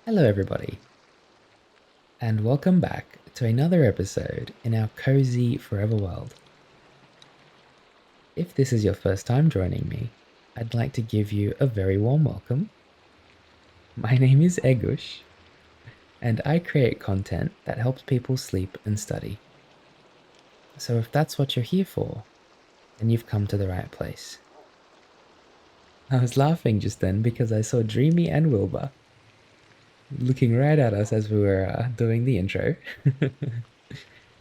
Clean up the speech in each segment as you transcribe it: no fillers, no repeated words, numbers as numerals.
Hello, everybody, and welcome back to another episode in our cozy forever world. If this is your first time joining me, I'd like to give you a very warm welcome. My name is Egush, and I create content that helps people sleep and study. So if that's what you're here for, then you've come to the right place. I was laughing just then because I saw Dreamy and Wilbur looking right at us as we were doing the intro.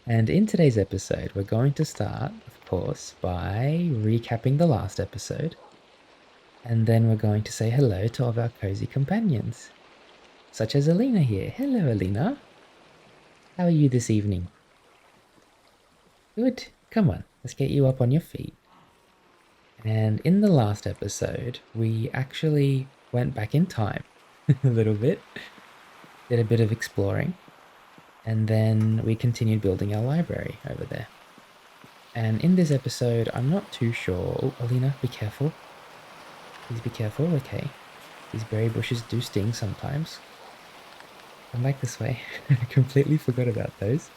And in today's episode, we're going to start, of course, by recapping the last episode. And then we're going to say hello to all of our cozy companions, such as Alina here. Hello, Alina. How are you this evening? Good. Come on, let's get you up on your feet. And in the last episode, we actually went back in time a little bit, did a bit of exploring, and then we continued building our library over there. And in this episode, I'm not too sure. Oh, Alina, be careful. Please be careful, okay. These berry bushes do sting sometimes. Come back this way. I completely forgot about those.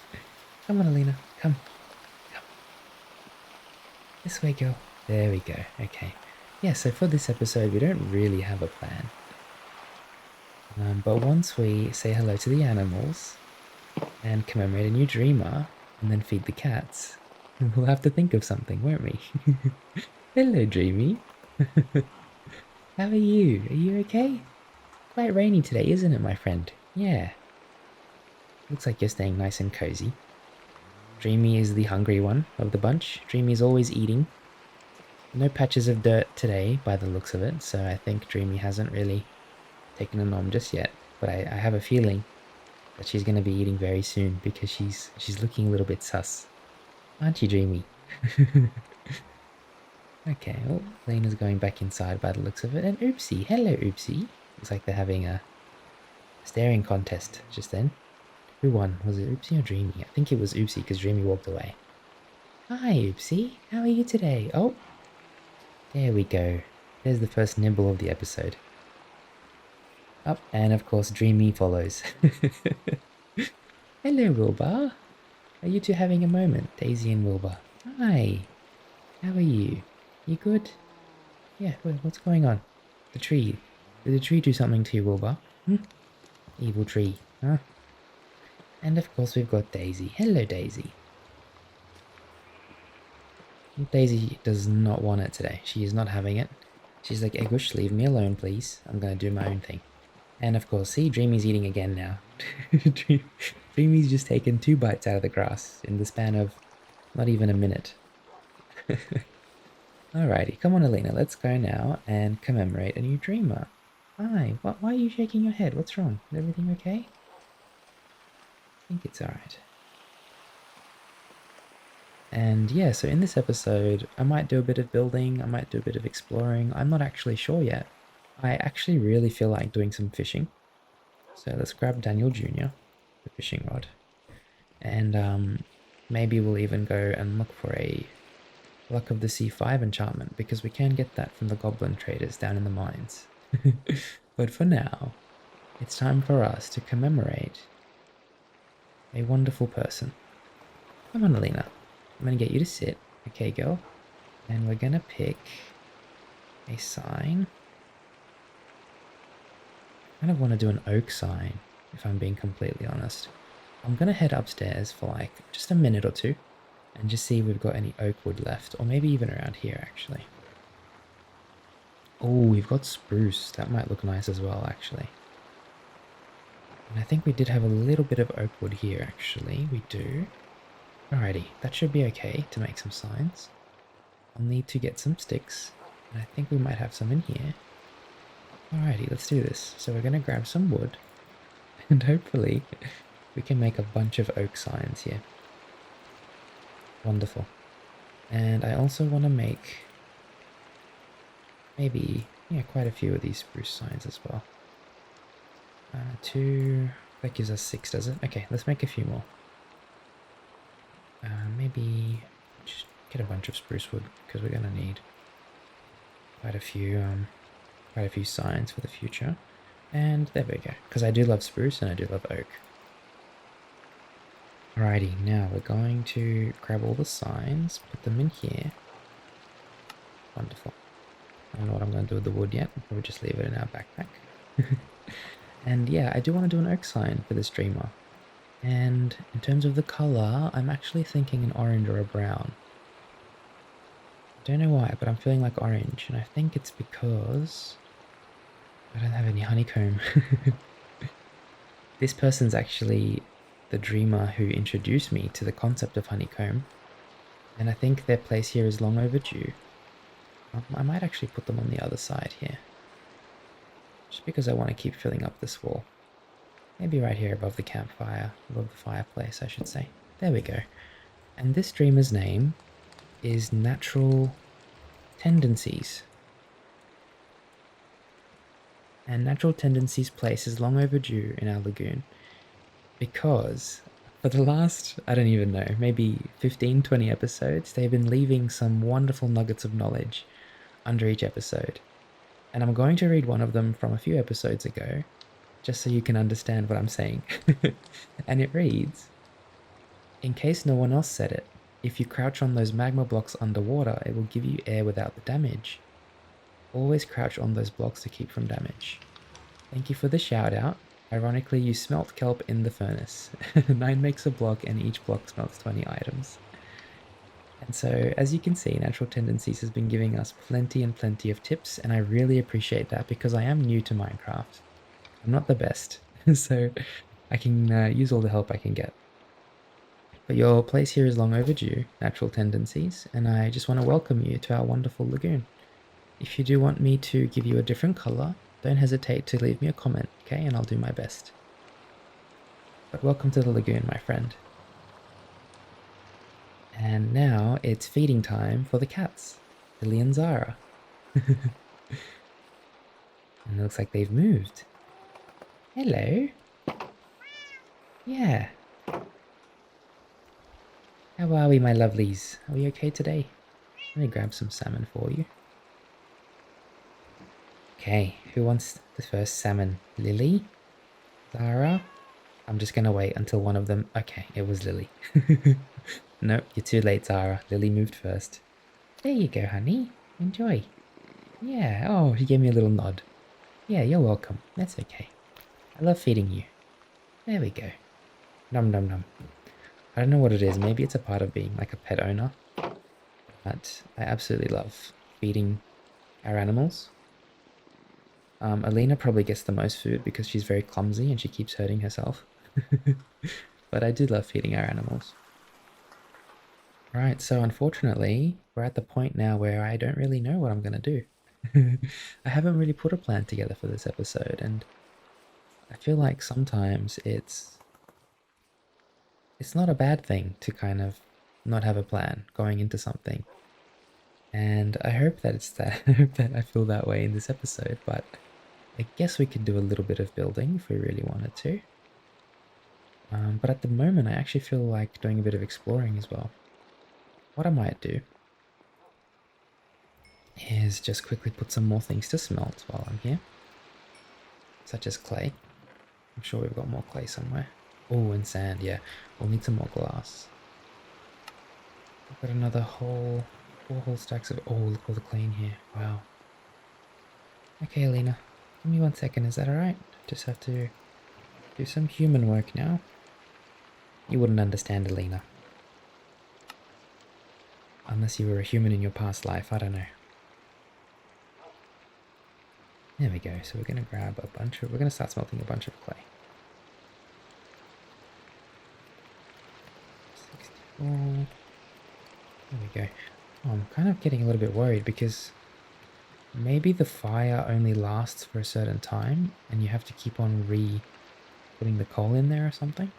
Come on, Alina. Come. Come. This way, girl. There we go. Okay. Yeah, so for this episode, we don't really have a plan. But once we say hello to the animals and commemorate a new dreamer and then feed the cats, we'll have to think of something, won't we? Hello, Dreamy. How are you? Are you okay? Quite rainy today, isn't it, my friend? Yeah. Looks like you're staying nice and cozy. Dreamy is the hungry one of the bunch. Dreamy's always eating. No patches of dirt today, by the looks of it, so I think Dreamy hasn't really taken a nom just yet. But I have a feeling that she's going to be eating very soon because she's looking a little bit sus. Aren't you, Dreamy? Okay, well, Lena's going back inside by the looks of it. And Oopsie, hello Oopsie. Looks like they're having a staring contest just then. Who won? Was it Oopsie or Dreamy? I think it was Oopsie because Dreamy walked away. Hi Oopsie, how are you today? Oh, there we go. There's the first nibble of the episode. Up, and of course Dreamy follows. Hello Wilbur. Are you two having a moment, Daisy and Wilbur? Hi. How are you? You good? Yeah, what's going on? The tree. Did the tree do something to you, Wilbur? Evil tree, huh? And of course we've got Daisy. Hello, Daisy. Daisy does not want it today. She is not having it. She's like, Egush, leave me alone, please. I'm going to do my own thing. And of course, see, Dreamy's eating again now. Dreamy's just taken 2 bites out of the grass in the span of not even a minute. Alrighty, come on, Alina, let's go now and commemorate a new dreamer. Hi, why are you shaking your head? What's wrong? Is everything okay? I think it's alright. And yeah, so in this episode, I might do a bit of building, I might do a bit of exploring. I'm not actually sure yet. I actually really feel like doing some fishing. So let's grab Daniel Jr., the fishing rod. And maybe we'll even go and look for a Luck of the Sea 5 enchantment, because we can get that from the goblin traders down in the mines. But for now, it's time for us to commemorate a wonderful person. Come on, Alina. I'm going to get you to sit. Okay, girl. And we're going to pick a sign. I kind of want to do an oak sign, if I'm being completely honest. I'm going to head upstairs for like just a minute or two and just see if we've got any oak wood left, or maybe even around here actually. Oh, we've got spruce. That might look nice as well, actually. And I think we did have a little bit of oak wood here, actually. We do. Alrighty, that should be okay to make some signs. I'll need to get some sticks, and I think we might have some in here. Alrighty, let's do this. So we're going to grab some wood, and hopefully we can make a bunch of oak signs here. Wonderful. And I also want to make maybe, yeah, quite a few of these spruce signs as well. 2, that gives us 6, does it? Okay, let's make a few more. Maybe just get a bunch of spruce wood, because we're going to need quite a few signs for the future. And there we go, because I do love spruce and I do love oak. Alrighty, now we're going to grab all the signs, put them in here. Wonderful. I don't know what I'm going to do with the wood yet. I'll probably just leave it in our backpack. And yeah, I do want to do an oak sign for this dreamer. And in terms of the color, I'm actually thinking an orange or a brown. I don't know why, but I'm feeling like orange, and I think it's because I don't have any honeycomb. This person's actually the dreamer who introduced me to the concept of honeycomb, and I think their place here is long overdue. I might actually put them on the other side here, just because I want to keep filling up this wall. Maybe right here above the campfire, above the fireplace, I should say. There we go. And this dreamer's name is Natural Tendencies. And Natural Tendencies' place is long overdue in our lagoon, because for the last, I don't even know, maybe 15, 20 episodes, they've been leaving some wonderful nuggets of knowledge under each episode. And I'm going to read one of them from a few episodes ago, just so you can understand what I'm saying. And it reads, in case no one else said it, if you crouch on those magma blocks underwater, it will give you air without the damage. Always crouch on those blocks to keep from damage. Thank you for the shout out. Ironically, you smelt kelp in the furnace. 9 makes a block and each block smelts 20 items. And so, as you can see, Natural Tendencies has been giving us plenty and plenty of tips, and I really appreciate that because I am new to Minecraft. I'm not the best, so I can use all the help I can get. But your place here is long overdue, Natural Tendencies, and I just want to welcome you to our wonderful lagoon. If you do want me to give you a different color, don't hesitate to leave me a comment, okay, and I'll do my best. But welcome to the lagoon, my friend. And now it's feeding time for the cats, Lily and Zara. And it looks like they've moved. Hello. Yeah. How are we, my lovelies? Are we okay today? Let me grab some salmon for you. Okay, who wants the first salmon? Lily? Zara? I'm just gonna wait until one of them... Okay, it was Lily. Nope, you're too late, Zara. Lily moved first. There you go, honey. Enjoy. Yeah, oh, she gave me a little nod. Yeah, you're welcome. That's okay. I love feeding you. There we go. Nom nom nom. I don't know what it is. Maybe it's a part of being like a pet owner. But I absolutely love feeding our animals. Alina probably gets the most food because she's very clumsy and she keeps hurting herself. But I do love feeding our animals. Right, so unfortunately, we're at the point now where I don't really know what I'm going to do. I haven't really put a plan together for this episode, and I feel like sometimes it's not a bad thing to kind of not have a plan going into something. And I hope that it's that I hope that I feel that way in this episode, but I guess we could do a little bit of building if we really wanted to. But at the moment I actually feel like doing a bit of exploring as well. What I might do is just quickly put some more things to smelt while I'm here. Such as clay. I'm sure we've got more clay somewhere. Oh, and sand, yeah. We'll need some more glass. I've got another whole 4 whole stacks of... Oh, look all the clay in here. Wow. Okay, Alina. Give me 1 second, is that alright? Just have to do some human work now. You wouldn't understand, Alina. Unless you were a human in your past life, I don't know. There we go, so we're going to grab a bunch of... We're going to start smelting a bunch of clay. 64... There we go. Oh, I'm kind of getting a little bit worried because maybe the fire only lasts for a certain time and you have to keep on putting the coal in there or something.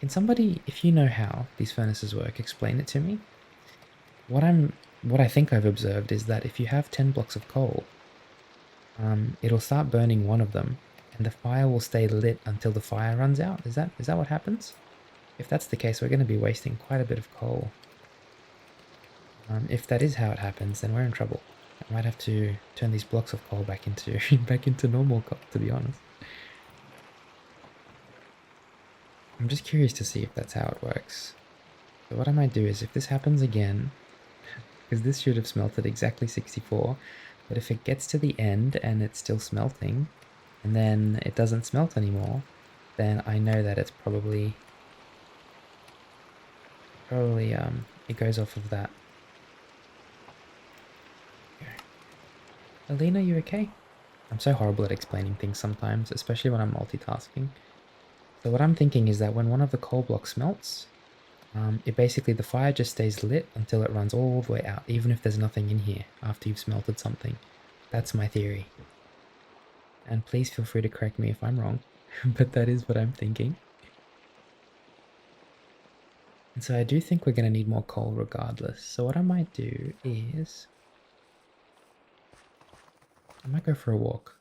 Can somebody, if you know how these furnaces work, explain it to me? What I think I've observed is that if you have 10 blocks of coal, it'll start burning one of them and the fire will stay lit until the fire runs out. Is that what happens? If that's the case, we're going to be wasting quite a bit of coal. If that is how it happens, then we're in trouble. I might have to turn these blocks of coal back into back into normal coal, to be honest. I'm just curious to see if that's how it works. So what I might do is if this happens again, because this should have smelted exactly 64, but if it gets to the end and it's still smelting, and then it doesn't smelt anymore, then I know that it's probably it goes off of that. Alina, you okay? I'm so horrible at explaining things sometimes, especially when I'm multitasking. So what I'm thinking is that when one of the coal blocks melts, it basically, the fire just stays lit until it runs all the way out, even if there's nothing in here after you've smelted something. That's my theory. And please feel free to correct me if I'm wrong, but that is what I'm thinking. And so I do think we're going to need more coal regardless. So what I might do is I might go for a walk.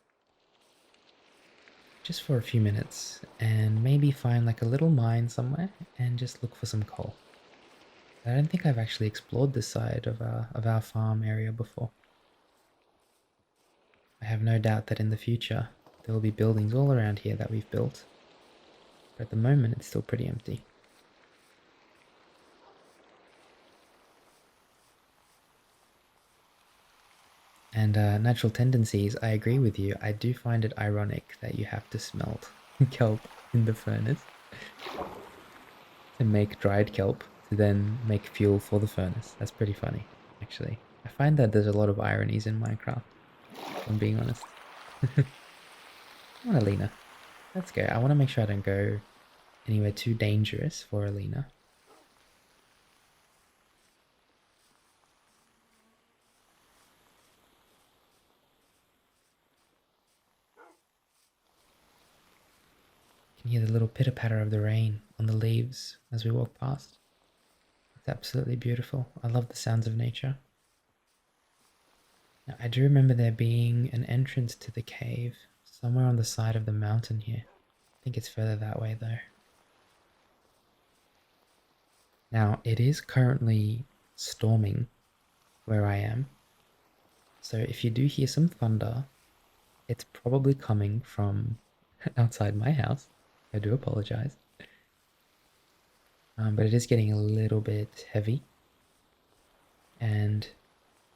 Just for a few minutes and maybe find like a little mine somewhere and just look for some coal. I don't think I've actually explored this side of our farm area before. I have no doubt that in the future there will be buildings all around here that we've built. But at the moment it's still pretty empty. And natural tendencies, I agree with you. I do find it ironic that you have to smelt kelp in the furnace to make dried kelp to then make fuel for the furnace. That's pretty funny, actually. I find that there's a lot of ironies in Minecraft, if I'm being honest. Come on, Alina. Let's go. I want to make sure I don't go anywhere too dangerous for Alina. You can hear the little pitter-patter of the rain on the leaves as we walk past. It's absolutely beautiful. I love the sounds of nature. Now, I do remember there being an entrance to the cave somewhere on the side of the mountain here. I think it's further that way though. Now, it is currently storming where I am. So if you do hear some thunder, it's probably coming from outside my house. I do apologize. But it is getting a little bit heavy. And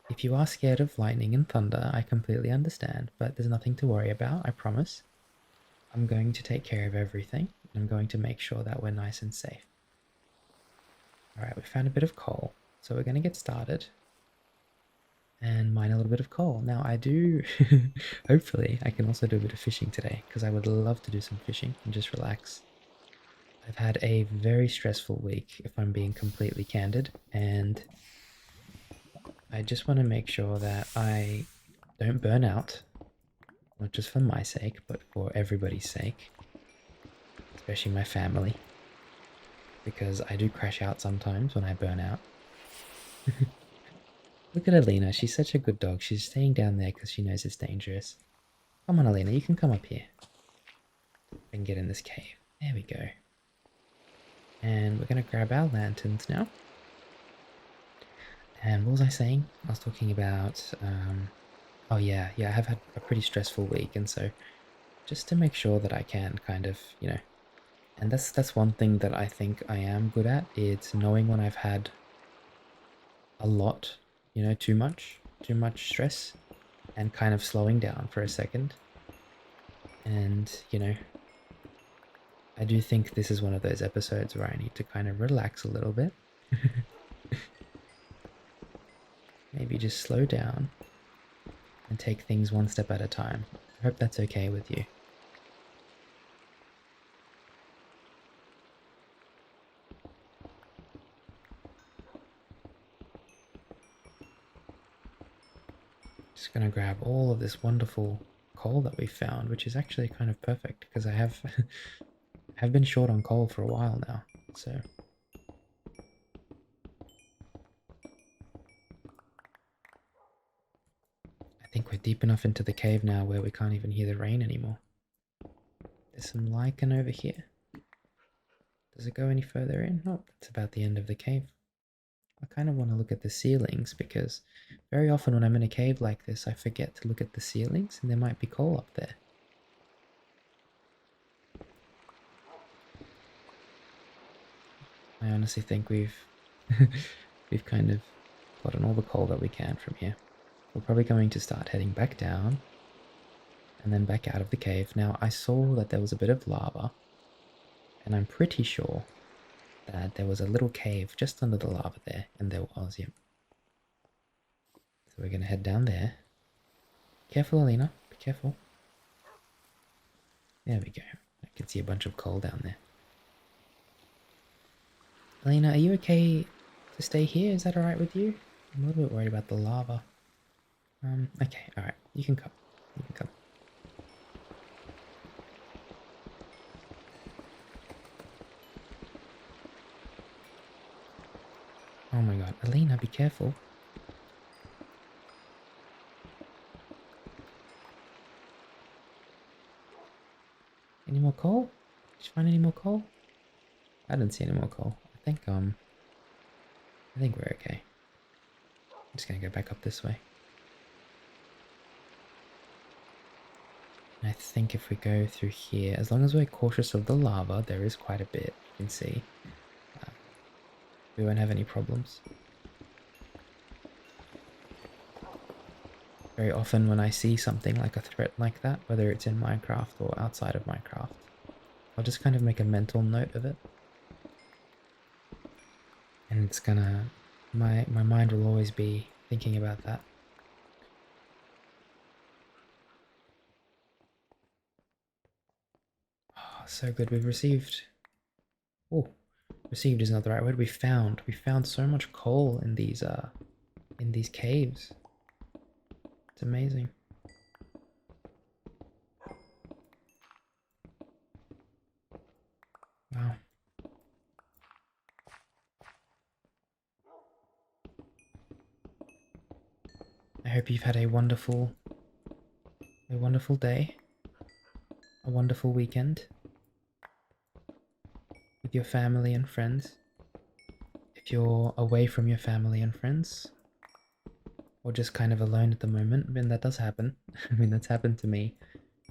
if you are scared of lightning and thunder, I completely understand, but there's nothing to worry about, I promise. I'm going to take care of everything. I'm going to make sure that we're nice and safe. Alright, we found a bit of coal, so we're going to get started and mine a little bit of coal. Now I do, hopefully I can also do a bit of fishing today, because I would love to do some fishing and just relax. I've had a very stressful week, if I'm being completely candid, and I just want to make sure that I don't burn out, not just for my sake, but for everybody's sake, especially my family, because I do crash out sometimes when I burn out. Look at Alina, she's such a good dog. She's staying down there because she knows it's dangerous. Come on, Alina, you can come up here. I can get in this cave. There we go. And we're going to grab our lanterns now. And what was I saying? I was talking about, oh yeah, I have had a pretty stressful week, and so just to make sure that I can kind of, and that's one thing that I think I am good at, it's knowing when I've had a lot, too much stress, and kind of slowing down for a second. And, I do think this is one of those episodes where I need to kind of relax a little bit. Maybe just slow down and take things one step at a time. I hope that's okay with you. Just gonna grab all of this wonderful coal that we found, which is actually kind of perfect because I have have been short on coal for a while now, so I think we're deep enough into the cave now where we can't even hear the rain anymore. There's some lichen over here. Does it go any further in? Oh, that's about the end of the cave. I kind of want to look at the ceilings because very often when I'm in a cave like this, I forget to look at the ceilings and there might be coal up there. I honestly think we've we've kind of gotten all the coal that we can from here. We're probably going to start heading back down and then back out of the cave. Now, I saw that there was a bit of lava, and I'm pretty sure that there was a little cave just under the lava there, and there was, yep. So we're going to head down there. Careful, Alina. Be careful. There we go. I can see a bunch of coal down there. Alina, are you okay to stay here? Is that alright with you? I'm a little bit worried about the lava. Okay, alright. You can come. You can come. Oh my god. Alina, be careful. Any more coal? Did you find any more coal? I didn't see any more coal. I think we're okay. I'm just gonna go back up this way. And I think if we go through here, as long as we're cautious of the lava, there is quite a bit, you can see. We won't have any problems. Very often when I see something like a threat like that, whether it's in Minecraft or outside of Minecraft, I'll just kind of make a mental note of it. And it's gonna, my mind will always be thinking about that. Oh, so good. We've received, oh, received is not the right word. We found so much coal in these caves. It's amazing. Wow. I hope you've had a wonderful day, a wonderful weekend with your family and friends. If you're away from your family and friends, or just kind of alone at the moment, I mean, that does happen. I mean, that's happened to me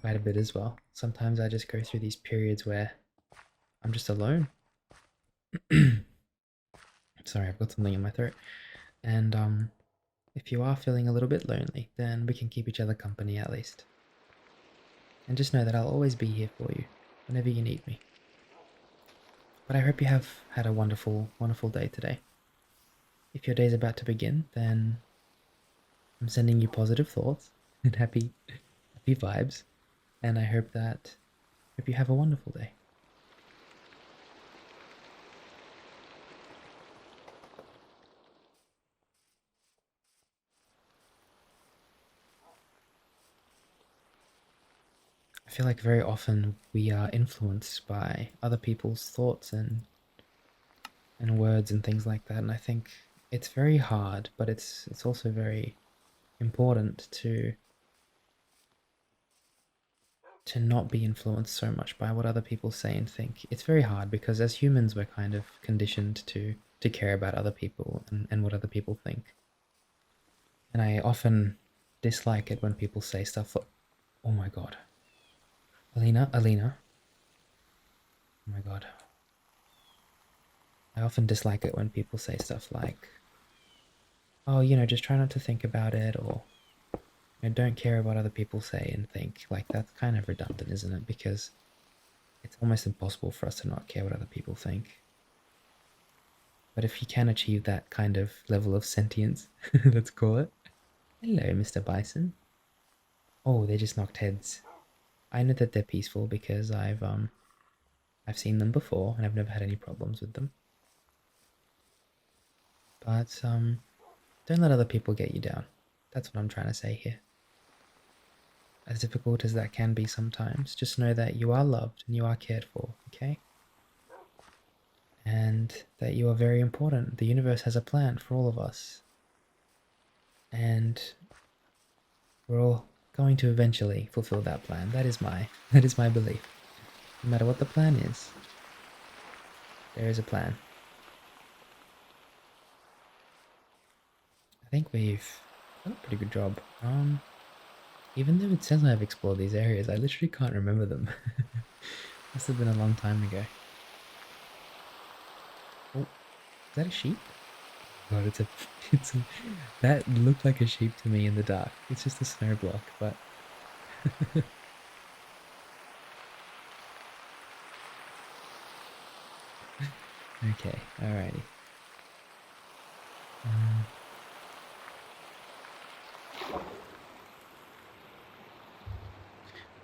quite a bit as well. Sometimes I just go through these periods where I'm just alone. Sorry, I've got something in my throat. And if you are feeling a little bit lonely, then we can keep each other company at least. And just know that I'll always be here for you whenever you need me. But I hope you have had a wonderful, wonderful day today. If your day's about to begin, then I'm sending you positive thoughts and happy vibes. And I hope you have a wonderful day. I feel like very often we are influenced by other people's thoughts and words and things like that, and I think it's very hard, but it's also very important to not be influenced so much by what other people say and think. It's very hard because as humans we're kind of conditioned to care about other people and what other people think. And I often dislike it when people say stuff like, oh my god. Alina. Oh my god. I often dislike it when people say stuff like, oh, just try not to think about it, or don't care what other people say and think. Like, that's kind of redundant, isn't it? Because it's almost impossible for us to not care what other people think. But if you can achieve that kind of level of sentience, let's call it. Hello, Mr. Bison. Oh, they just knocked heads. I know that they're peaceful because I've seen them before and I've never had any problems with them. But don't let other people get you down. That's what I'm trying to say here. As difficult as that can be sometimes, just know that you are loved and you are cared for, okay? And that you are very important. The universe has a plan for all of us. And we're all going to eventually fulfill that plan. That is my belief. No matter what the plan is, there is a plan. think we've done a pretty good job. Even though it says I've explored these areas, I literally can't remember them. Must have been a long time ago. Oh, is that a sheep? God, it's a, it's a, that looked like a sheep to me in the dark. It's just a snow block, but okay, alrighty. Um,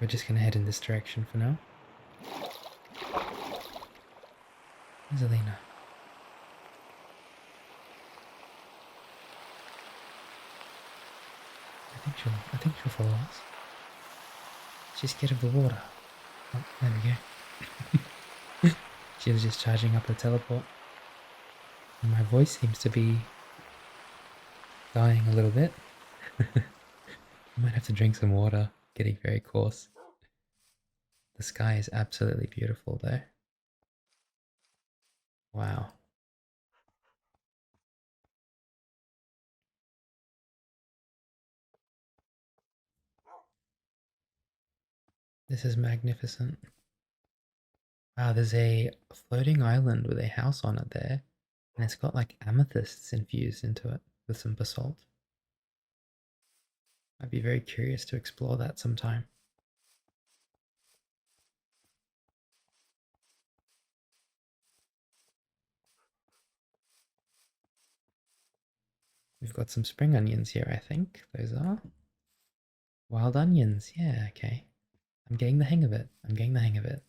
we're just gonna head in this direction for now. Where's Alina? I think she'll follow us. She's scared of the water. Oh, there we go. She was just charging up her teleport. And my voice seems to be dying a little bit. I might have to drink some water, getting very coarse. The sky is absolutely beautiful though. Wow. This is magnificent. Wow, there's a floating island with a house on it there. And it's got like amethysts infused into it with some basalt. I'd be very curious to explore that sometime. We've got some spring onions here, I think. Those are wild onions. Yeah, okay. I'm getting the hang of it. I'm getting the hang of it.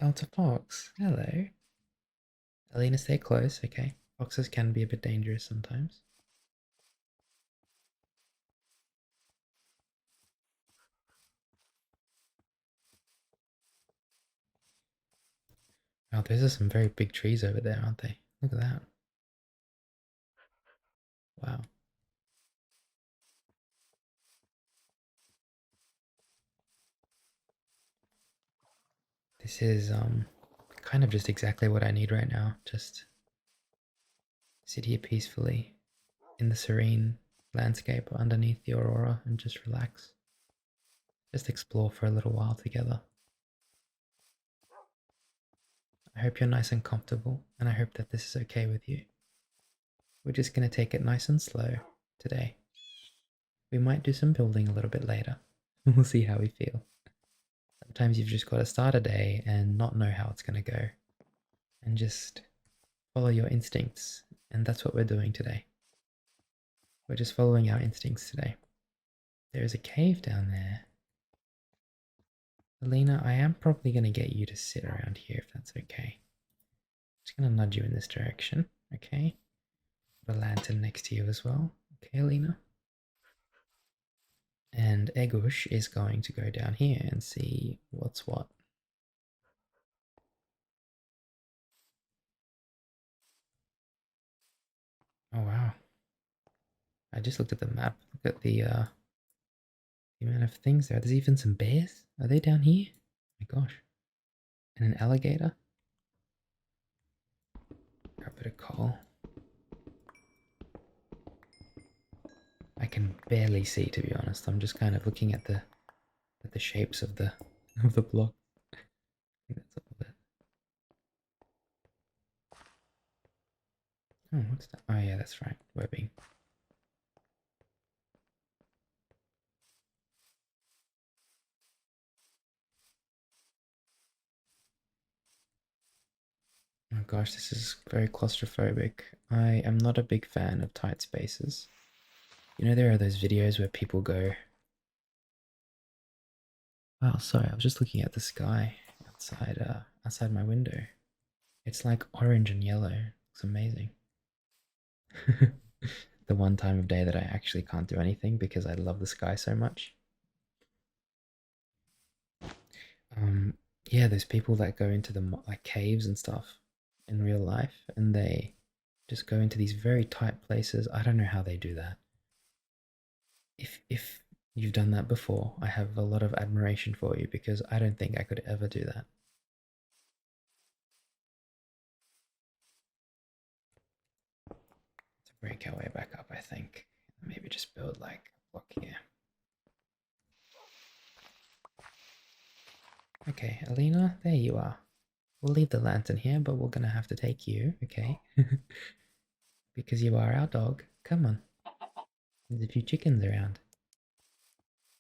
Oh, it's a fox. Hello. Alina, stay close, okay? Foxes can be a bit dangerous sometimes. Oh, those are some very big trees over there, aren't they? Look at that. Wow. This is kind of just exactly what I need right now. Just sit here peacefully in the serene landscape underneath the aurora and just relax. Just explore for a little while together. I hope you're nice and comfortable, and I hope that this is okay with you. We're just going to take it nice and slow today. We might do some building a little bit later. We'll see how we feel. Sometimes you've just got to start a day and not know how it's going to go. And just follow your instincts. And that's what we're doing today. We're just following our instincts today. There is a cave down there. Alina, I am probably going to get you to sit around here if that's okay. Just going to nudge you in this direction, okay? Put a lantern next to you as well. Okay, Alina? And Egush is going to go down here and see what's what. Oh wow. I just looked at the map. Look at the amount of things there. There's even some bears. Are they down here? Oh my gosh. And an alligator. Grab a bit of coal. I can barely see, to be honest. I'm just kind of looking at the shapes of the block. I think that's all of it. Oh, what's that? Oh yeah, that's right. Webbing. Oh gosh, this is very claustrophobic. I am not a big fan of tight spaces. You know, there are those videos where people go, wow, sorry, I was just looking at the sky outside my window. It's like orange and yellow. It's amazing. The one time of day that I actually can't do anything because I love the sky so much. Um, yeah, there's people that go into the like caves and stuff in real life, and they just go into these very tight places. I don't know how they do that. If You've done that before. I have a lot of admiration for you because I don't think I could ever do that. To break our way back up, I think. Maybe just build like a block here. Okay, Alina, there you are. We'll leave the lantern here, but we're gonna have to take you, okay? Because you are our dog. Come on. There's a few chickens around.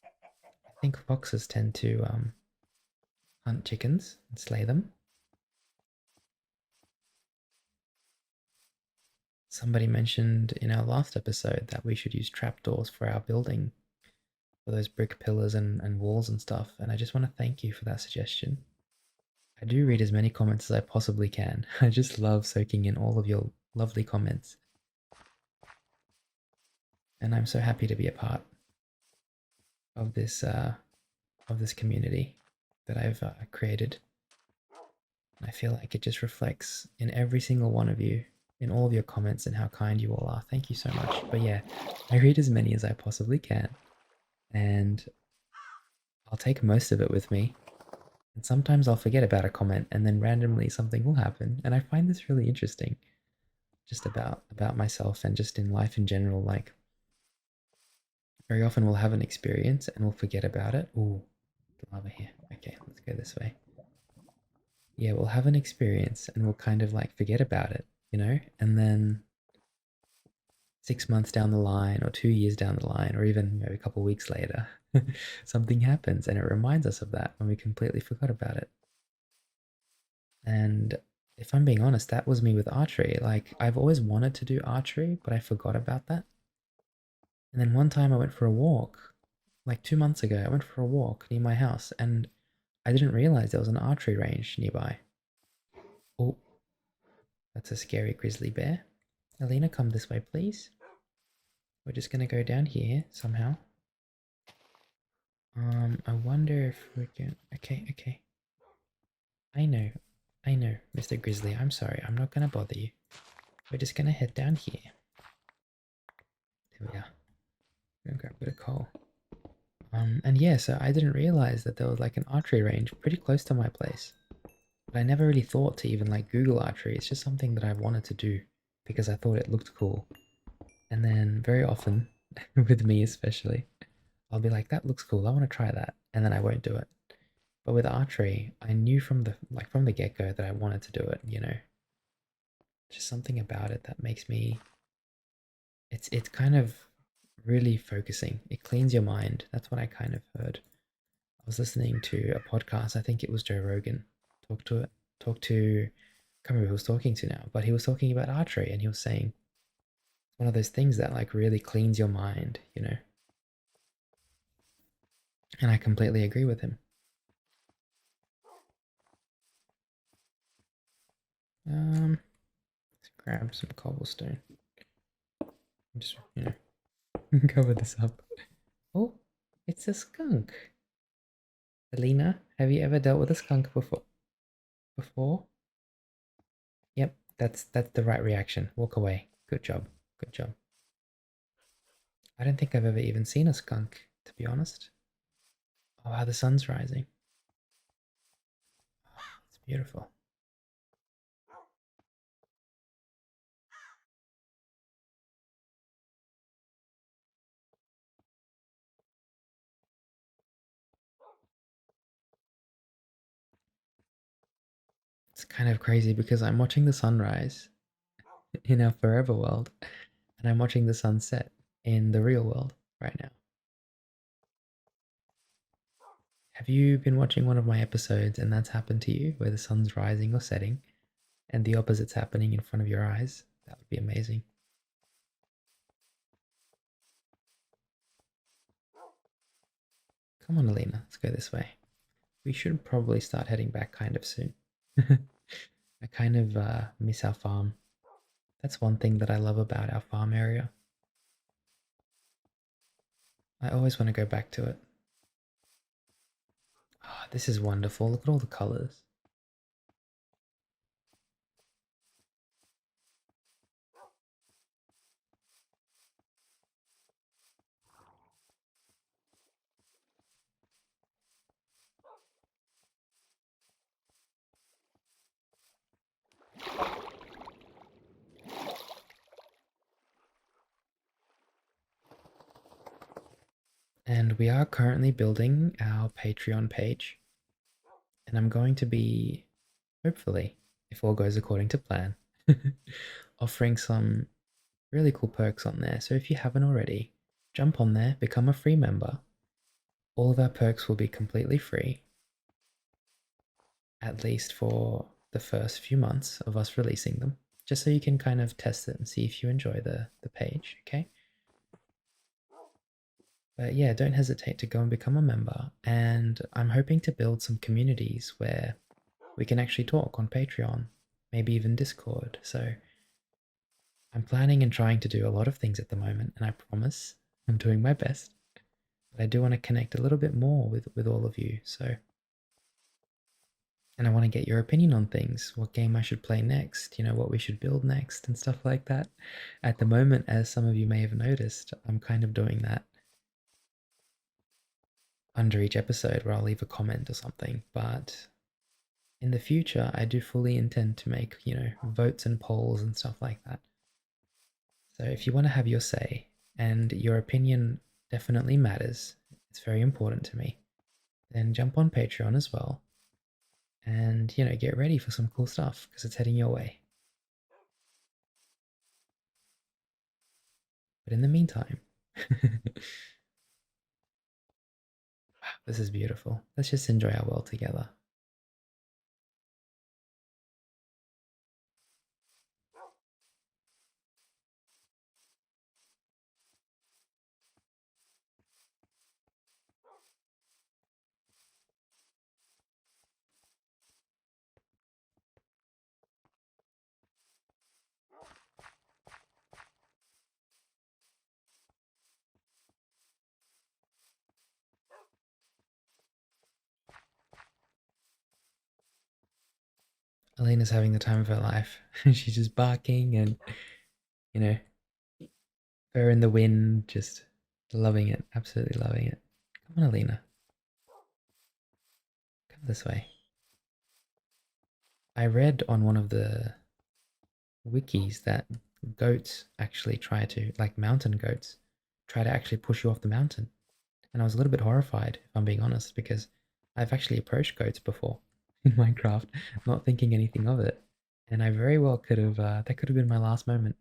I think foxes tend to hunt chickens and slay them. Somebody mentioned in our last episode that we should use trapdoors for our building, for those brick pillars and walls and stuff, and I just want to thank you for that suggestion. I do read as many comments as I possibly can. I just love soaking in all of your lovely comments. And I'm so happy to be a part of this community that I've created. I feel like it just reflects in every single one of you, in all of your comments and how kind you all are. Thank you so much. But yeah, I read as many as I possibly can, and I'll take most of it with me. And sometimes I'll forget about a comment and then randomly something will happen. And I find this really interesting just about myself and just in life in general. Like very often we'll have an experience and we'll forget about it. Ooh, the lava here. Okay, let's go this way. Yeah, we'll have an experience and we'll kind of like forget about it, you know? And then 6 months down the line or 2 years down the line or even maybe a couple of weeks later, something happens and it reminds us of that when we completely forgot about it. And if I'm being honest, that was me with archery. Like I've always wanted to do archery, but I forgot about that. And then one time I went for a walk, like 2 months ago, I went for a walk near my house and I didn't realize there was an archery range nearby. Oh, that's a scary grizzly bear. Alina, come this way, please. We're just gonna go down here somehow. I wonder if we can. Okay, okay. I know, Mr. Grizzly. I'm sorry. I'm not gonna bother you. We're just gonna head down here. There we are. I'm gonna grab a bit of coal. And yeah, so I didn't realize that there was like an archery range pretty close to my place. But I never really thought to even like Google archery. It's just something that I wanted to do because I thought it looked cool. And then very often, with me especially, I'll be like, that looks cool. I want to try that. And then I won't do it. But with archery, I knew from the get-go that I wanted to do it, you know. Just something about it that makes me it's kind of really focusing. It cleans your mind. That's what I kind of heard. I was listening to a podcast, I think it was Joe Rogan, talk to I can't remember who he was talking to now, but he was talking about archery and he was saying it's one of those things that like really cleans your mind, you know. And I completely agree with him. Let's grab some cobblestone. Just, you know, cover this up. Oh, it's a skunk. Alina, have you ever dealt with a skunk before? Before? Yep, that's the right reaction. Walk away. Good job. Good job. I don't think I've ever even seen a skunk, to be honest. Oh wow, the sun's rising. Oh, it's beautiful. It's kind of crazy because I'm watching the sunrise in our forever world, and I'm watching the sunset in the real world right now. Have you been watching one of my episodes and that's happened to you, where the sun's rising or setting, and the opposite's happening in front of your eyes? That would be amazing. Come on, Alina, let's go this way. We should probably start heading back kind of soon. I kind of miss our farm. That's one thing that I love about our farm area. I always want to go back to it. Oh, this is wonderful. Look at all the colors. And we are currently building our Patreon page. And I'm going to be, hopefully, if all goes according to plan, offering some really cool perks on there. So if you haven't already, jump on there, become a free member. All of our perks will be completely free, at least for the first few months of us releasing them, just so you can kind of test it and see if you enjoy the page, okay? But yeah, don't hesitate to go and become a member. And I'm hoping to build some communities where we can actually talk on Patreon, maybe even Discord. So I'm planning and trying to do a lot of things at the moment, and I promise I'm doing my best. But I do want to connect a little bit more with all of you. So, and I want to get your opinion on things, what game I should play next, what we should build next, and stuff like that. At the moment, as some of you may have noticed, I'm kind of doing that under each episode where I'll leave a comment or something. But in the future, I do fully intend to make, votes and polls and stuff like that. So if you want to have your say, and your opinion definitely matters, it's very important to me, then jump on Patreon as well. And, get ready for some cool stuff because it's heading your way. But in the meantime, this is beautiful. Let's just enjoy our world together. Elena's having the time of her life. She's just barking and, you know, her in the wind, just loving it, absolutely loving it. Come on, Alina. Come this way. I read on one of the wikis that goats actually try to, like mountain goats, try to actually push you off the mountain. And I was a little bit horrified, if I'm being honest, because I've actually approached goats before in Minecraft, not thinking anything of it. And I very well could have, that could have been my last moment.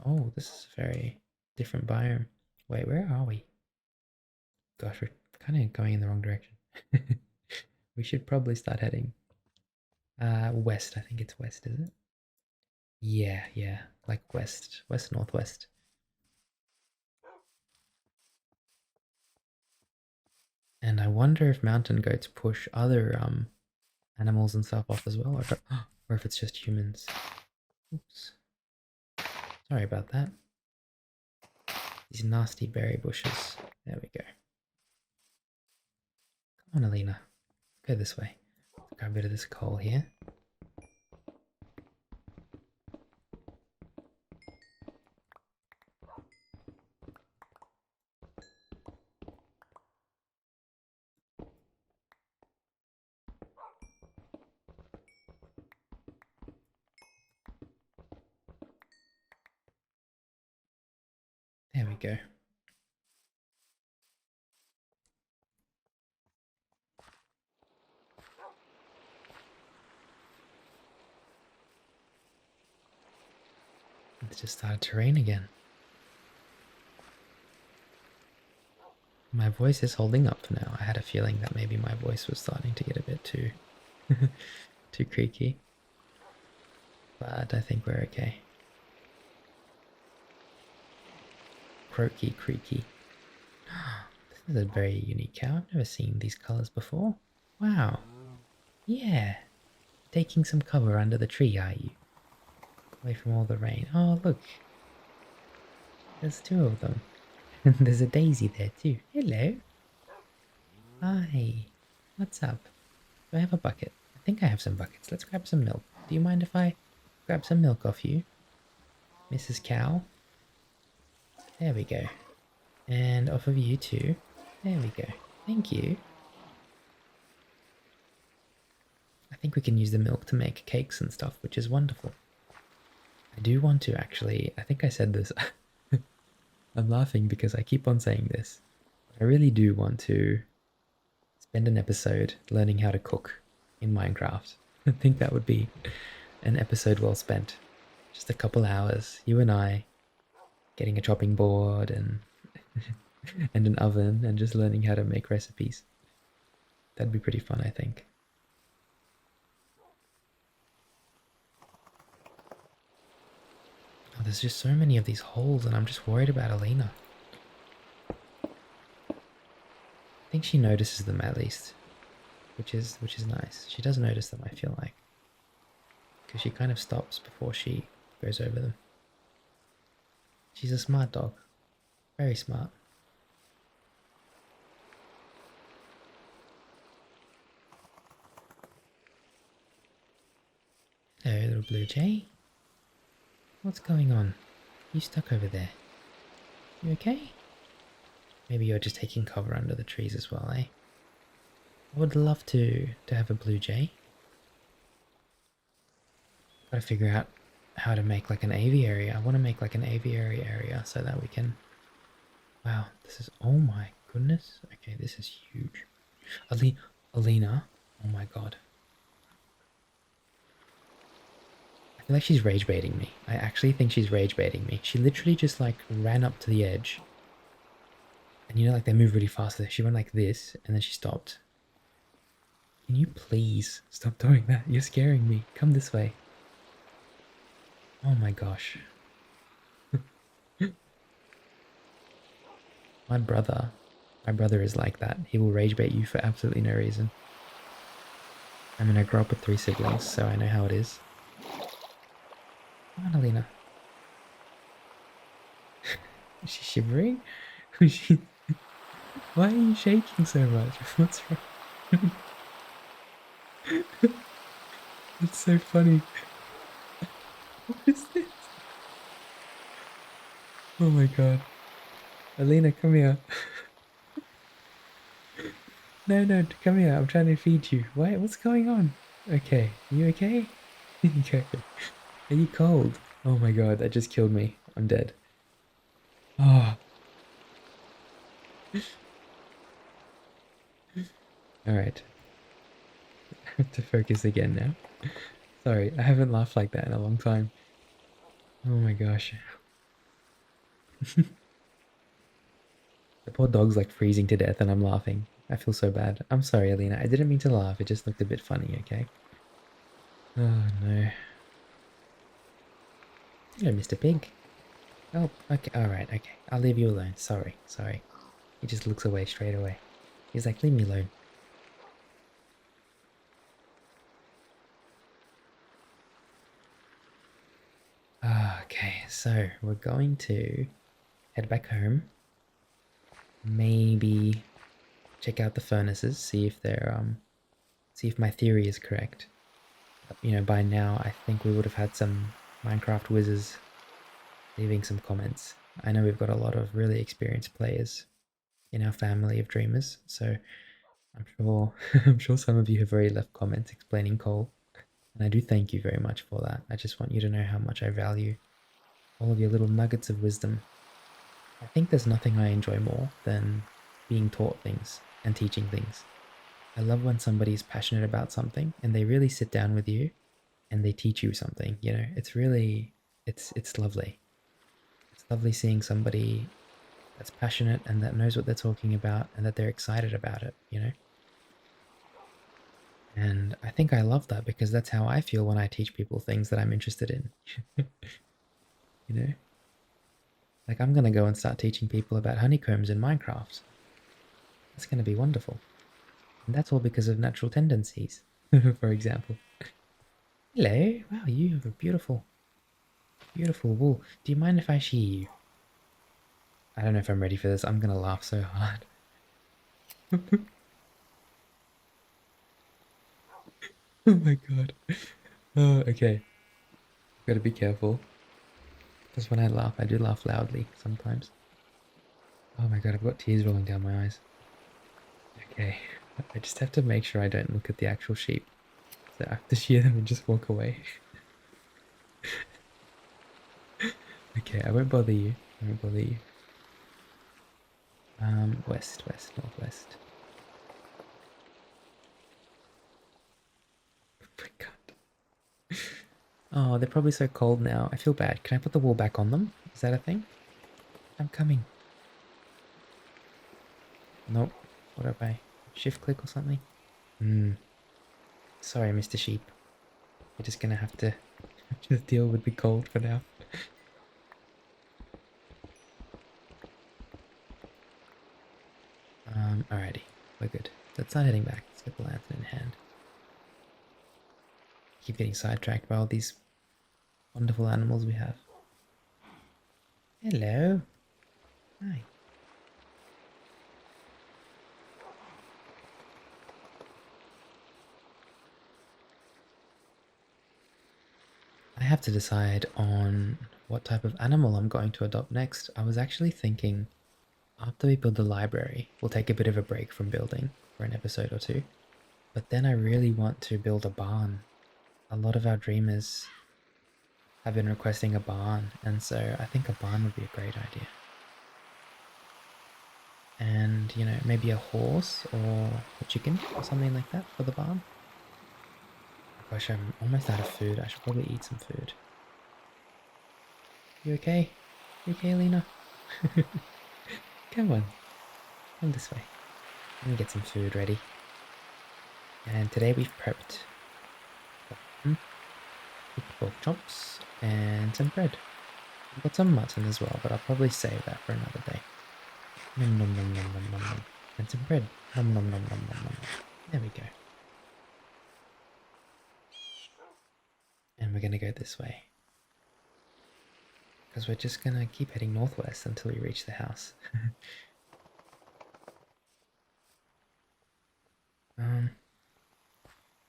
Oh, this is a very different biome. Wait, where are we? Gosh, we're kind of going in the wrong direction. We should probably start heading west. I think it's west, is it? Yeah, yeah, like west, west northwest. And I wonder if mountain goats push other animals and stuff off as well, or if it's just humans. Oops. Sorry about that. These nasty berry bushes. There we go. Come on, Alina. Go this way. Let's grab a bit of this coal here. There we go. It's just started to rain again. My voice is holding up now. I had a feeling that maybe my voice was starting to get a bit too too creaky. But I think we're okay. Croaky, creaky. This is a very unique cow. I've never seen these colours before. Wow. Yeah. Taking some cover under the tree, are you? Away from all the rain. Oh, look. There's two of them. And there's a daisy there too. Hello. Hi. What's up? Do I have a bucket? I think I have some buckets. Let's grab some milk. Do you mind if I grab some milk off you, Mrs. Cow? There we go. And off of you too. There we go. Thank you. I think we can use the milk to make cakes and stuff, which is wonderful. I do want to actually, I think I said this. I'm laughing because I keep on saying this. I really do want to spend an episode learning how to cook in Minecraft. I think that would be an episode well spent. Just a couple hours, you and I, getting a chopping board and and an oven and just learning how to make recipes. That'd be pretty fun, I think. Oh, there's just so many of these holes and I'm just worried about Alina. I think she notices them at least, which is nice. She does notice them, I feel like, because she kind of stops before she goes over them. She's a smart dog, very smart. Hello, little blue jay. What's going on? You stuck over there. You okay? Maybe you're just taking cover under the trees as well, eh? I would love to have a blue jay. Gotta figure out how to make like an aviary. I want to make like an aviary area so that we can... Wow, this is... Oh my goodness. Okay, this is huge. Alina. Oh my god. I feel like she's rage baiting me. I actually think she's rage baiting me. She literally just like ran up to the edge. And you know, like they move really fast. She went like this and then she stopped. Can you please stop doing that? You're scaring me. Come this way. Oh my gosh. My brother. My brother is like that. He will rage bait you for absolutely no reason. I mean, I grew up with 3 siblings, so I know how it is. Come on, Alina. Is she shivering? Why are you shaking so much? What's wrong? It's so funny. What is this? Oh my god. Alina, come here. No, come here. I'm trying to feed you. What's going on? Okay. Are you okay? Okay. Are you cold? Oh my god, that just killed me. I'm dead. Oh. Alright. I have to focus again now. Sorry, I haven't laughed like that in a long time. Oh my gosh. The poor dog's like freezing to death and I'm laughing. I feel so bad. I'm sorry, Alina. I didn't mean to laugh. It just looked a bit funny, okay? Oh no. Hello, Mr. Pig. Oh, okay. Alright, okay. I'll leave you alone. Sorry. He just looks away straight away. He's like, leave me alone. Okay, so we're going to head back home. Maybe check out the furnaces, see if see if my theory is correct. You know, by now I think we would have had some Minecraft whizzes leaving some comments. I know we've got a lot of really experienced players in our family of dreamers, so I'm sure I'm sure some of you have already left comments explaining coal, and I do thank you very much for that. I just want you to know how much I value all of your little nuggets of wisdom. I think there's nothing I enjoy more than being taught things and teaching things. I love when somebody's passionate about something and they really sit down with you and they teach you something, you know. It's really it's lovely. It's lovely seeing somebody that's passionate and that knows what they're talking about and that they're excited about it, you know. And I think I love that because that's how I feel when I teach people things that I'm interested in. You know? Like I'm gonna go and start teaching people about honeycombs in Minecraft. That's gonna be wonderful. And that's all because of natural tendencies, for example. Hello. Wow, you have a beautiful, beautiful wool. Do you mind if I shear you? I don't know if I'm ready for this. I'm gonna laugh so hard. Oh my god. Oh, okay. Gotta be careful. Because when I laugh, I do laugh loudly sometimes. Oh my god, I've got tears rolling down my eyes. Okay. I just have to make sure I don't look at the actual sheep. So I have to shear them and just walk away. Okay, I won't bother you. I won't bother you. West, west, northwest. Oh my god. Oh, they're probably so cold now. I feel bad. Can I put the wool back on them? Is that a thing? I'm coming. Nope. What have I? Shift click or something? Hmm. Sorry, Mr. Sheep. You're just gonna have to just deal with the cold for now. Alrighty. We're good. Let's start heading back. Let's get the lantern in hand. Keep getting sidetracked by all these wonderful animals we have. Hello. Hi. I have to decide on what type of animal I'm going to adopt next. I was actually thinking after we build the library, we'll take a bit of a break from building for an episode or two. But then I really want to build a barn. A lot of our dreamers have been requesting a barn, and so I think a barn would be a great idea. And, you know, maybe a horse or a chicken or something like that for the barn. Gosh, I'm almost out of food. I should probably eat some food. You okay? You okay, Lena? Come on. Come this way. Let me get some food ready. And today we've prepped pork chops and some bread. I've got some mutton as well, but I'll probably save that for another day. Nom nom nom nom nom nom nom. And some bread. Nom nom nom nom nom nom. There we go. And we're gonna go this way. Because we're just gonna keep heading northwest until we reach the house.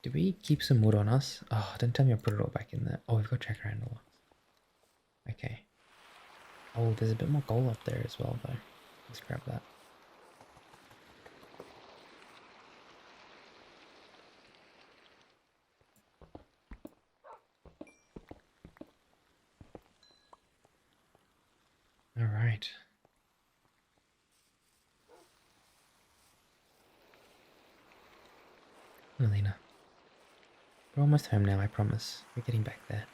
Do we keep some wood on us? Oh, don't tell me I put it all back in there. Oh, we've got jacaranda logs. Okay. Oh, there's a bit more gold up there as well, though. Let's grab that. All right. Melina. We're almost home now, I promise. We're getting back there.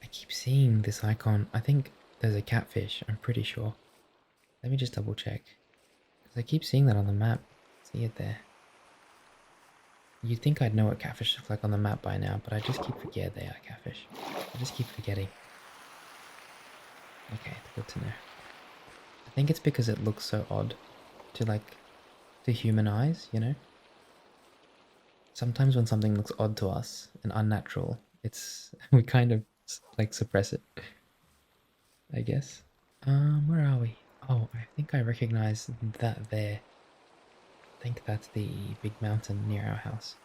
I keep seeing this icon. I think there's a catfish, I'm pretty sure. Let me just double check. Because I keep seeing that on the map. See it there. You'd think I'd know what catfish look like on the map by now, but I just keep forgetting they are catfish. I just keep forgetting. Okay, good to know. I think it's because it looks so odd to human eyes, you know? Sometimes when something looks odd to us and unnatural, we kind of like suppress it, I guess. Where are we? Oh, I think I recognize that there. I think that's the big mountain near our house.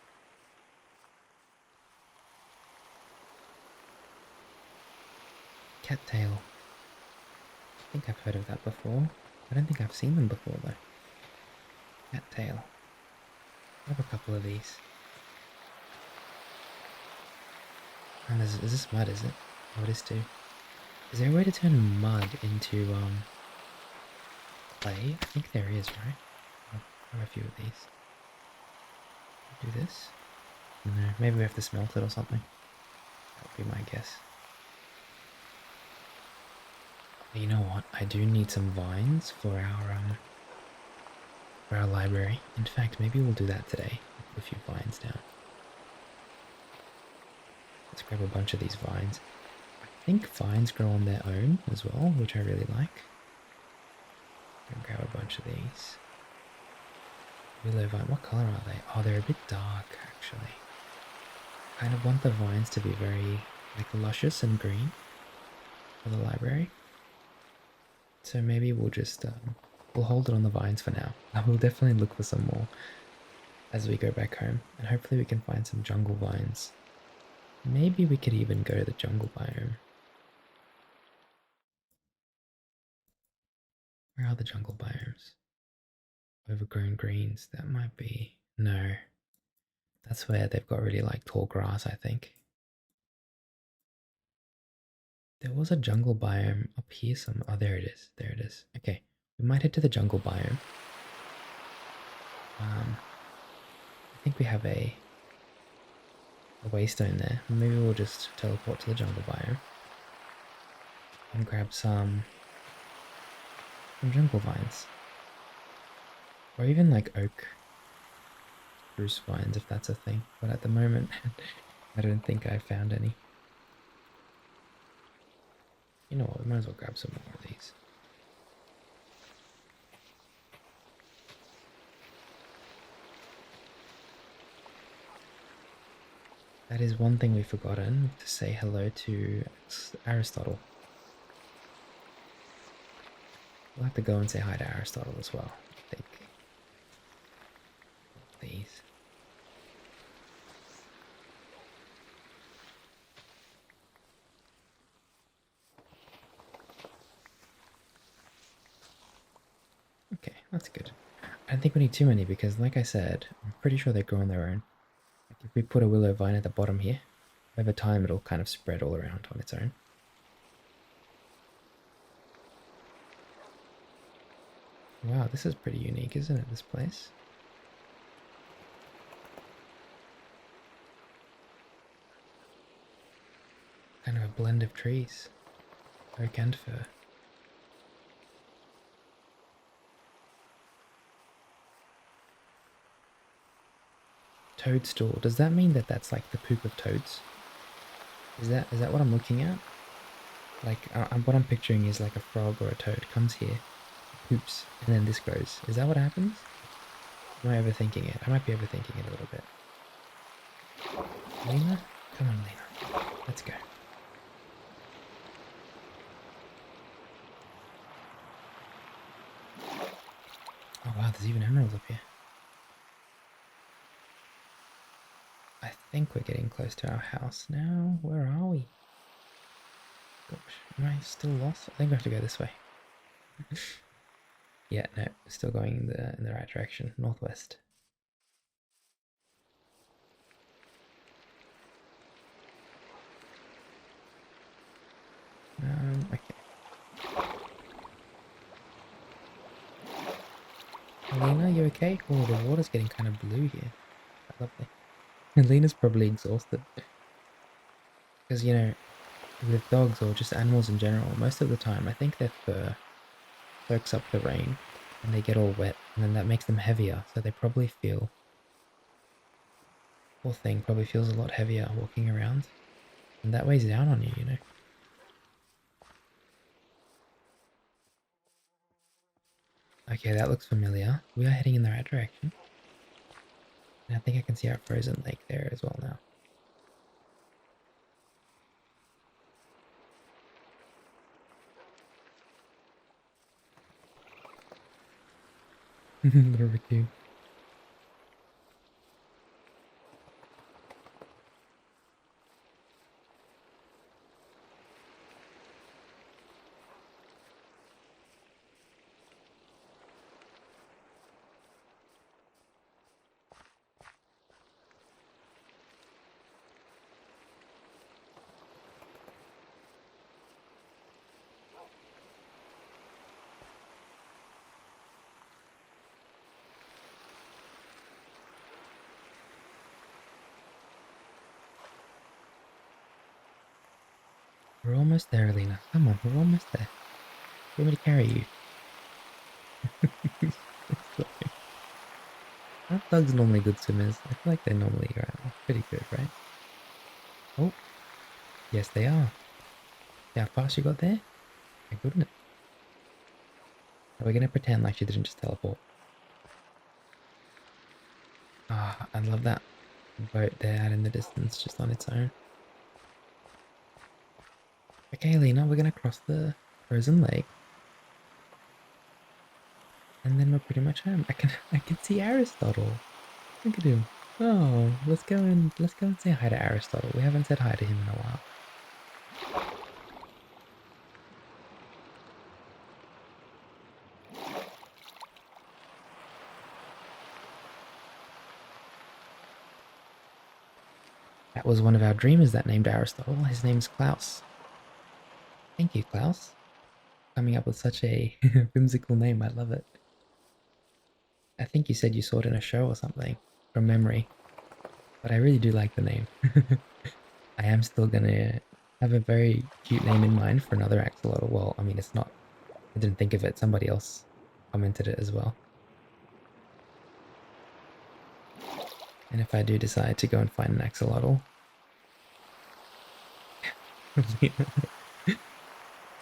Cattail. I think I've heard of that before. I don't think I've seen them before though. Cattail. I have a couple of these. And is this mud, is it? Oh, it is too. Is there a way to turn mud into clay? I think there is, right? I'll have a few of these. Do this? No, maybe we have to smelt it or something. That would be my guess. But you know what? I do need some vines for our library. In fact, maybe we'll do that today. Put a few vines down. Let's grab a bunch of these vines. I think vines grow on their own as well, which I really like. Gonna grab a bunch of these. Willow vine. What color are they? Oh, they're a bit dark, actually. I kind of want the vines to be very, like, luscious and green for the library. So maybe we'll just, we'll hold it on the vines for now. I will definitely look for some more as we go back home. And hopefully we can find some jungle vines. Maybe we could even go to the jungle biome. are the jungle biomes? Overgrown greens. That might be... No. That's where they've got really like tall grass, I think. There was a jungle biome up here some... Oh, there it is. There it is. Okay. We might head to the jungle biome. I think we have a waystone there. Maybe we'll just teleport to the jungle biome and grab some jungle vines. Or even like oak spruce vines if that's a thing. But at the moment, I don't think I found any. You know what, we might as well grab some more of these. That is one thing we've forgotten, to say hello to Aristotle. We'll have to go and say hi to Aristotle as well, I think. These. Okay, that's good. I don't think we need too many because, like I said, I'm pretty sure they grow on their own. Like if we put a willow vine at the bottom here, over time it'll kind of spread all around on its own. Wow, this is pretty unique, isn't it, this place? Kind of a blend of trees. Oak and fir. Toadstool. Does that mean that that's like the poop of toads? Is that what I'm looking at? Like, what I'm picturing is like a frog or a toad comes here, poops, and then this grows. Is that what happens? Am I overthinking it? I might be overthinking it a little bit. Lena? Come on, Lena. Let's go. Oh wow, there's even emeralds up here. I think we're getting close to our house now. Where are we? Gosh, am I still lost? I think we have to go this way. Yeah, no, still going in the right direction, northwest. Okay. Alina, you okay? Oh, the water's getting kind of blue here. Lovely. Alina's probably exhausted. Because, you know, with dogs or just animals in general, most of the time I think their fur soaks up the rain and they get all wet and then that makes them heavier, so they probably feel... Poor thing probably feels a lot heavier walking around. And that weighs down on you, you know. Okay, that looks familiar. We are heading in the right direction. And I think I can see our frozen lake there as well now. Barbecue. We're almost there, Alina. Come on, we're almost there. You want me to carry you? Aren't dogs normally good swimmers? I feel like they're normally pretty good, right? Oh, yes they are. See how fast you got there? My goodness. Are we going to pretend like she didn't just teleport? Ah, I love that boat there out in the distance just on its own. Okay, Lena, we're going to cross the frozen lake. And then we're pretty much home. I can see Aristotle. Look at him. Oh, let's go and say hi to Aristotle. We haven't said hi to him in a while. That was one of our dreamers that named Aristotle. His name's Klaus. Thank you, Klaus. Coming up with such a whimsical name. I love it. I think you said you saw it in a show or something from memory, but I really do like the name. I am still gonna have a very cute name in mind for another axolotl. Well, I mean, it's not, I didn't think of it. Somebody else commented it as well. And if I do decide to go and find an axolotl,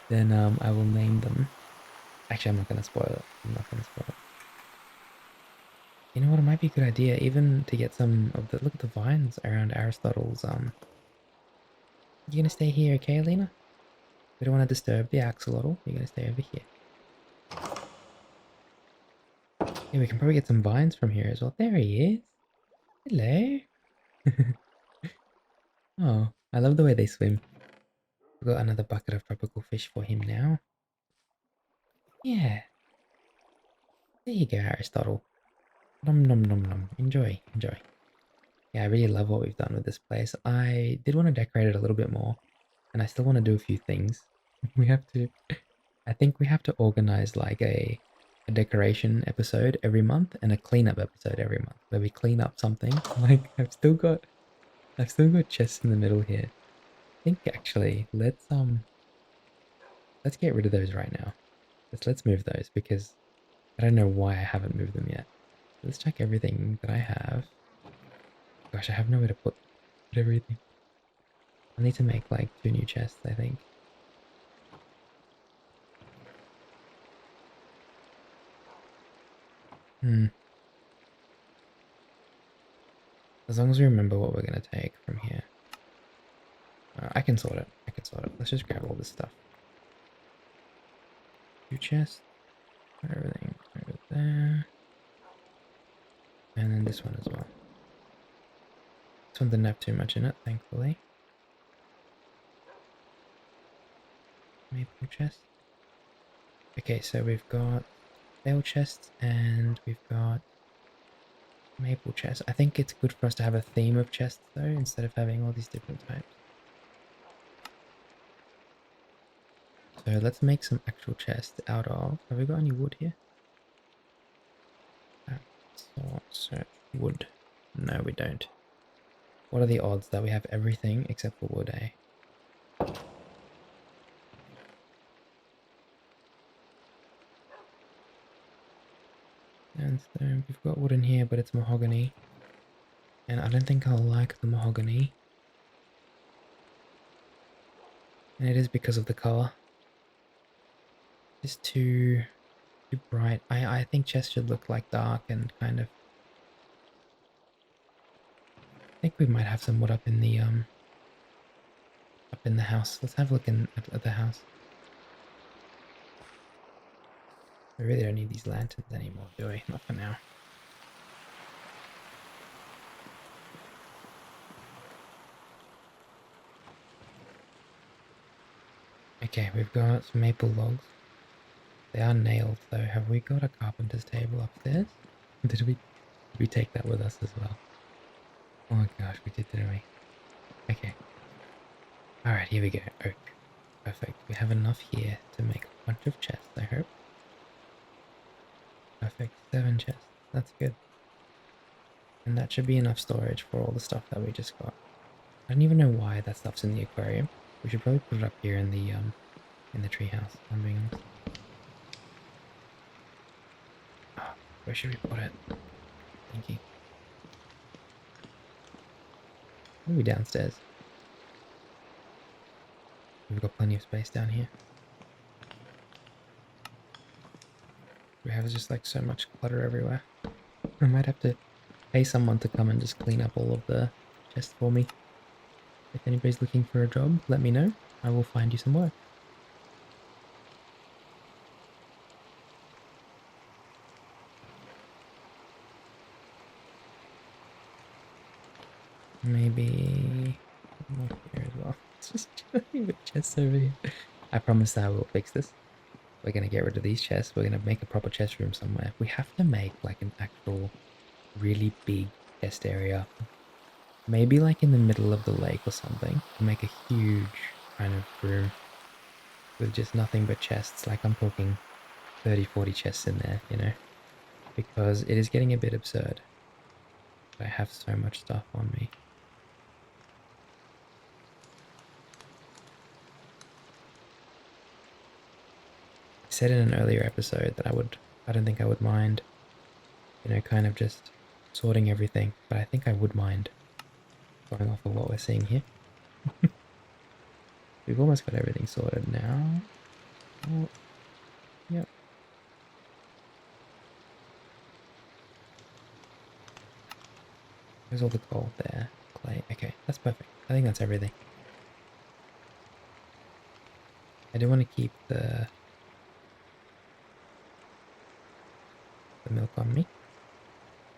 then I will name them. Actually, I'm not gonna spoil it. I'm not gonna spoil it. You know what? It might be a good idea even to get some of the, look at the vines around Aristotle's. You gonna stay here, okay, Alina? We don't want to disturb the axolotl. You're gonna stay over here. Yeah, we can probably get some vines from here as well. There he is. Hello. Oh, I love the way they swim. We've got another bucket of tropical fish for him now. Yeah. There you go, Aristotle. Nom nom nom nom. Enjoy, enjoy. Yeah, I really love what we've done with this place. I did want to decorate it a little bit more, and I still want to do a few things. We have to, I think we have to organize like a decoration episode every month and a cleanup episode every month where we clean up something. Like I've still got chests in the middle here. I think actually let's get rid of those right now. Let's move those because I don't know why I haven't moved them yet. Let's check everything that I have. Gosh, I have nowhere to put everything. I need to make like 2 new chests, I think. As long as we remember what we're gonna take from here. I can sort it. I can sort it. Let's just grab all this stuff. 2 chests. Put everything over there. And then this one as well. This one didn't have too much in it, thankfully. Maple chest. Okay, so we've got bale chests and we've got maple chests. I think it's good for us to have a theme of chests though, instead of having all these different types. So let's make some actual chests out of... Have we got any wood here? Search wood. No, we don't. What are the odds that we have everything except for wood, eh? And so we've got wood in here, but it's mahogany. And I don't think I'll like the mahogany. And it is because of the colour. It's too bright. I think chests should look like dark and kind of... I think we might have some wood up in the house. Let's have a look at the house. We really don't need these lanterns anymore, do we? Not for now. Okay, we've got some maple logs. They are nailed though. Have we got a carpenter's table upstairs? Did we take that with us as well? Oh gosh, we did, didn't we? Okay. Alright, here we go. Oak. Perfect. We have enough here to make a bunch of chests, I hope. Perfect. 7 chests. That's good. And that should be enough storage for all the stuff that we just got. I don't even know why that stuff's in the aquarium. We should probably put it up here in the treehouse, if I'm being honest. Oh, where should we put it? Thank you. Maybe downstairs. We've got plenty of space down here. We have just like so much clutter everywhere. I might have to pay someone to come and just clean up all of the chests for me. If anybody's looking for a job, let me know. I will find you some work. Maybe more here as well. It's just nothing but chests over here. I promise that I will fix this. We're gonna get rid of these chests. We're gonna make a proper chest room somewhere. We have to make like an actual really big chest area Maybe like in the middle of the lake or something. Make a huge kind of room with just nothing but chests. Like I'm talking 30, 40 chests in there, you know? Because it is getting a bit absurd. I have so much stuff on me. I said in an earlier episode that I don't think I would mind, you know, kind of just sorting everything, but I think I would mind going off of what we're seeing here. We've almost got everything sorted now. Oh, yep. There's all the gold there. Clay. Okay, that's perfect. I think that's everything. I do want to keep the milk on me.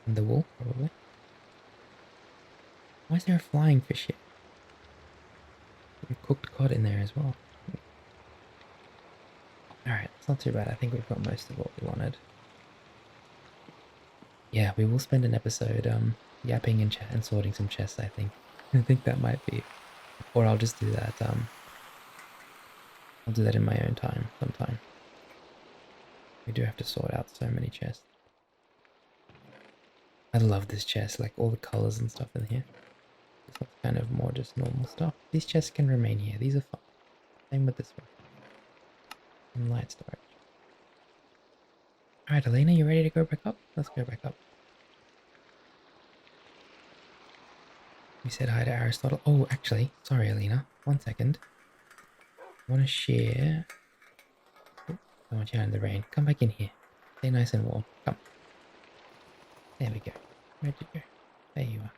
And the wool, probably. Why is there a flying fish here? And cooked cod in there as well. Alright, it's not too bad. I think we've got most of what we wanted. Yeah, we will spend an episode yapping and sorting some chests, I think. I think that might be. Or I'll just do that. I'll do that in my own time sometime. We do have to sort out so many chests. I love this chest, like all the colors and stuff in here. This one's kind of more just normal stuff. These chests can remain here. These are fun. Same with this one. And light storage. Alright, Elena, you ready to go back up? Let's go back up. We said hi to Aristotle. Oh, actually, sorry, Elena. 1 second. I want to share. Oh, I want you out in the rain. Come back in here. Stay nice and warm. Come. There we go. Where'd you go? There you are.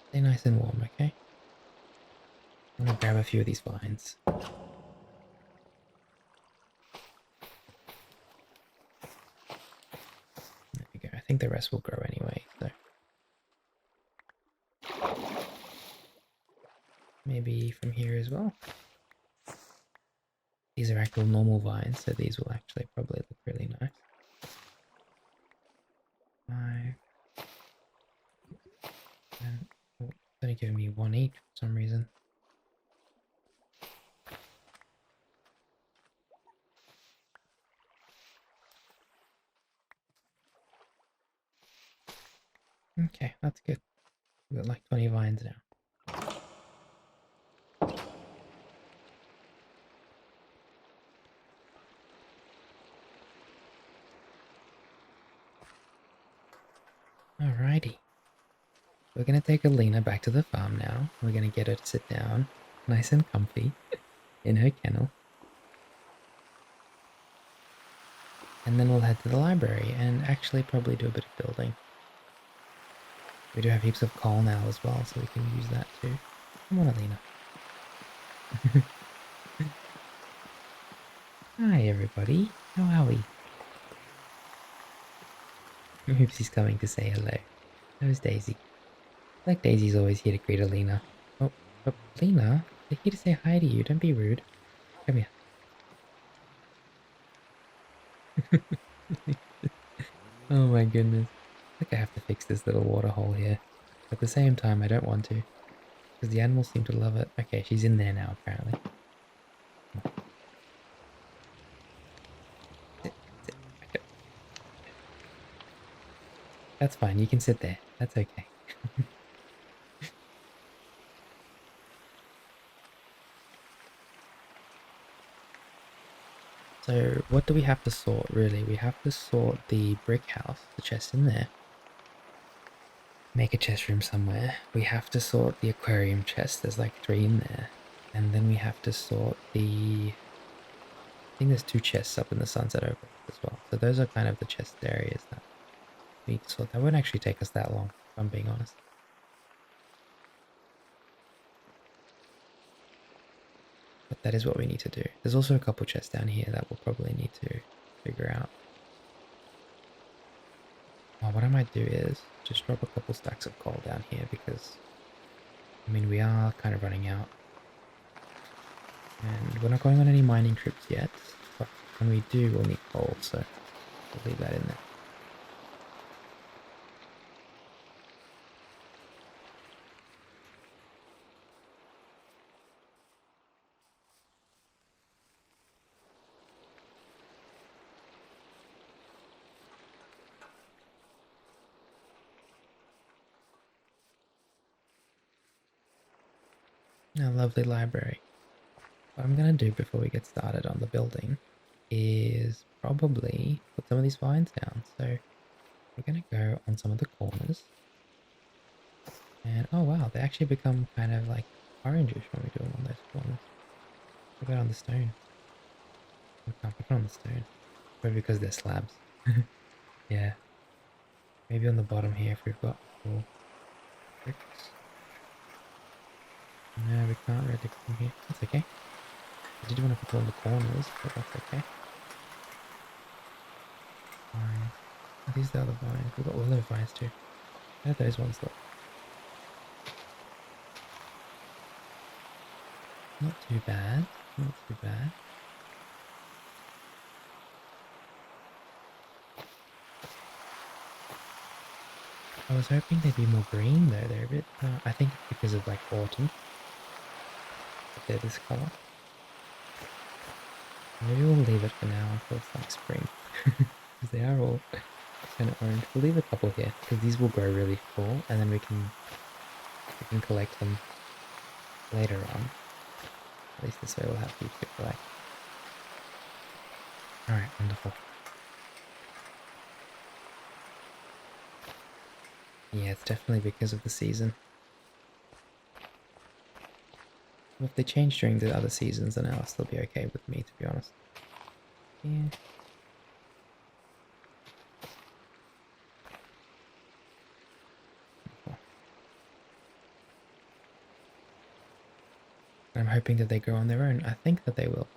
Stay nice and warm, okay? I'm gonna grab a few of these vines. There we go. I think the rest will grow anyway, so. Maybe from here as well. These are actual normal vines, so these will actually probably look really nice. 5. And oh, it's only giving me 1 each for some reason. Okay, that's good. We've got like 20 vines now. Alrighty. We're gonna take Alina back to the farm now. We're gonna get her to sit down, nice and comfy, in her kennel. And then we'll head to the library and actually probably do a bit of building. We do have heaps of coal now as well, so we can use that too. Come on, Alina. Hi, everybody. How are we? Oopsie's coming to say hello. How's Daisy? Like Daisy's always here to greet Alina. Oh, Alina, they're here to say hi to you. Don't be rude. Come here. Oh my goodness. I think I have to fix this little water hole here. At the same time, I don't want to. Because the animals seem to love it. Okay, she's in there now, apparently. Sit, sit. Okay. That's fine, you can sit there. That's okay. So, what do we have to sort, really? We have to sort the brick house, the chest in there. Make a chest room somewhere. We have to sort the aquarium chest. There's like 3 in there. And then we have to sort the... I think there's 2 chests up in the sunset overlook as well. So those are kind of the chest areas that we need to sort. That won't actually take us that long, if I'm being honest. But that is what we need to do. There's also a couple chests down here that we'll probably need to figure out. Well, what I might do is just drop a couple stacks of coal down here because, I mean, we are kind of running out. And we're not going on any mining trips yet, but when we do, we'll need coal, so we'll leave that in there. A lovely library. What I'm gonna do before we get started on the building is probably put some of these vines down. So we're gonna go on some of the corners. And oh wow, they actually become kind of like orangish when we do them on those corners. What about on the stone? We can't put it on the stone. Maybe because they're slabs. Yeah. Maybe on the bottom here if we've got more bricks. No, we can't really put them here. That's okay. I did want to put them on the corners, but that's okay. Vines. Are these the other vines? We've got willow vines too. How do those ones look? Not too bad. Not too bad. I was hoping they'd be more green though. They're a bit. I think it's because of like autumn. But they're this color. Maybe we'll leave it for now until it's like spring. Because they are all kind of orange. We'll leave a couple here because these will grow really full, and then we can collect them later on. At least this way we'll have heaps to collect. All right, wonderful. Yeah, it's definitely because of the season. Well, if they change during the other seasons, then I'll still be okay with me, to be honest. Yeah. Cool. I'm hoping that they grow on their own. I think that they will.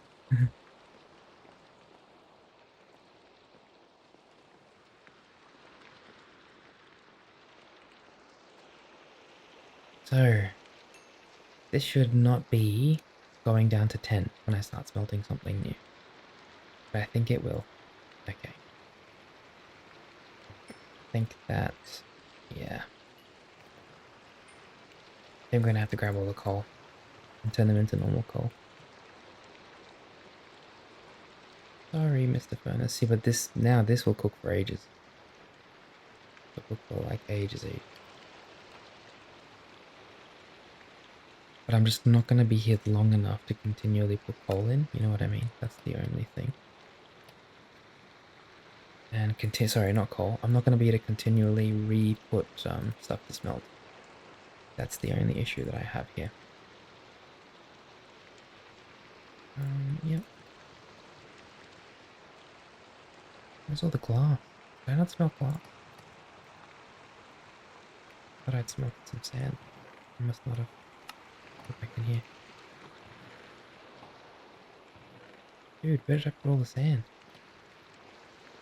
So, this should not be going down to 10 when I start smelting something new. But I think it will. Okay. I think that, yeah. I'm going to have to grab all the coal and turn them into normal coal. Sorry, Mr. Furnace. See, but this will cook for ages. It'll cook for like ages. But I'm just not going to be here long enough to continually put coal in. You know what I mean? That's the only thing. And sorry, not coal. I'm not going to be able to continually re-put stuff to smelt. That's the only issue that I have here. Yep. Where's all the glass? Did I not smell glass? Thought I'd smelled some sand. I must not have. Put back in here. Dude, where did I put all the sand?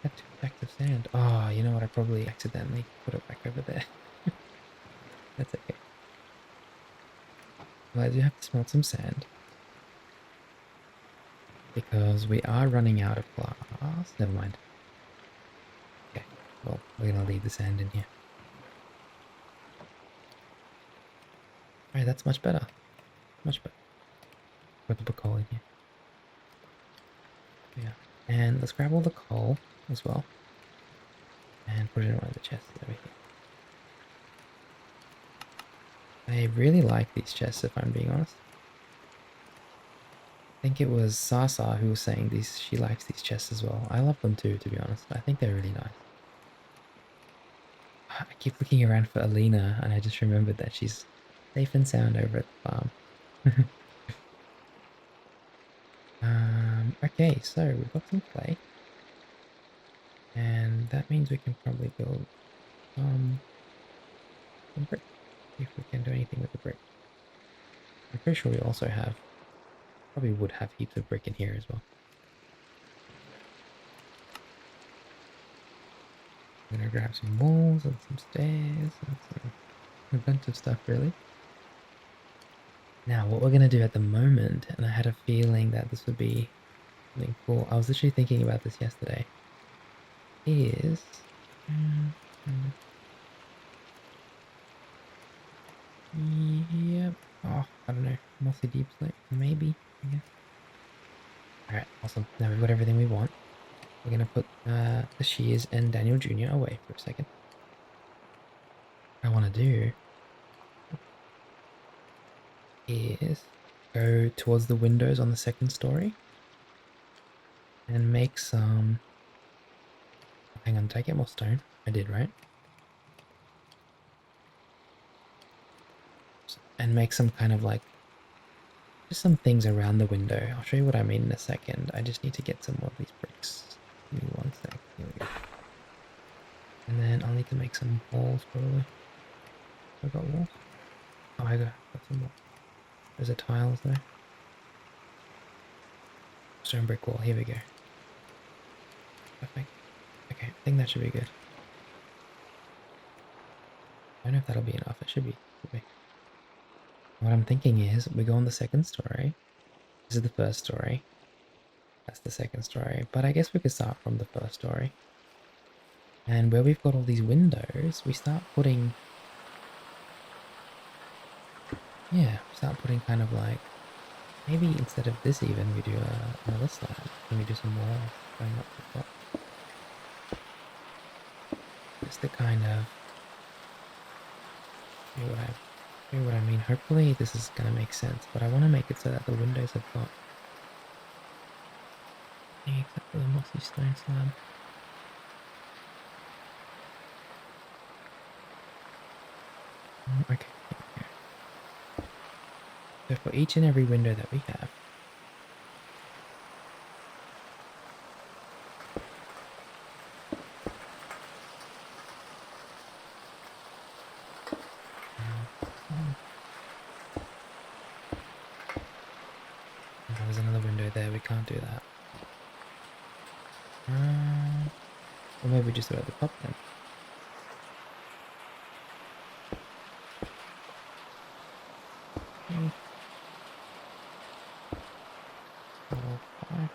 I had 2 stacks of sand. Oh, you know what? I probably accidentally put it back over there. That's okay. Well, I do have to smelt some sand. Because we are running out of glass. Never mind. Okay, well, we're gonna leave the sand in here. Alright, that's much better. Much better. Put the coal in here. Yeah. And let's grab all the coal as well. And put it in one of the chests over here. I really like these chests, if I'm being honest. I think it was Sasa who was saying she likes these chests as well. I love them too, to be honest. I think they're really nice. I keep looking around for Alina, and I just remembered that she's safe and sound over at the farm. Okay, so we've got some clay. And that means we can probably build some brick. See if we can do anything with the brick. I'm pretty sure we also probably would have heaps of brick in here as well. I'm gonna grab some walls and some stairs and a bunch of stuff really. Now what we're gonna do at the moment, and I had a feeling that this would be something cool. I was literally thinking about this yesterday. Is yep. Oh, I don't know. Mossy deep slate, maybe. I guess. All right, awesome. Now we've got everything we want. We're gonna put the shears and Daniel Jr. away for a second. What I want to do. is go towards the windows on the second story and make some. Hang on, did I get more stone? I did, right? And make some kind of like just some things around the window. I'll show you what I mean in a second. I just need to get some more of these bricks. Give me one sec. Here we go. And then I'll need to make some walls probably. I got walls. Oh, I got some more. There's a tiles there. Stone brick wall. Here we go. Perfect. Okay, I think that should be good. I don't know if that'll be enough. It should be. What I'm thinking is we go on the second story. This is the first story. That's the second story. But I guess we could start from the first story. And where we've got all these windows, we start putting... Yeah, start putting kind of like... Maybe instead of this even, we do another slab. And we do some walls going up the top. Just to kind of... See what I mean. Hopefully this is going to make sense. But I want to make it so that the windows have got... Except for the mossy stone slab. Okay. So for each and every window that we have, there's another window there, we can't do that. Or maybe just do it at the top then. Okay. 4, 5.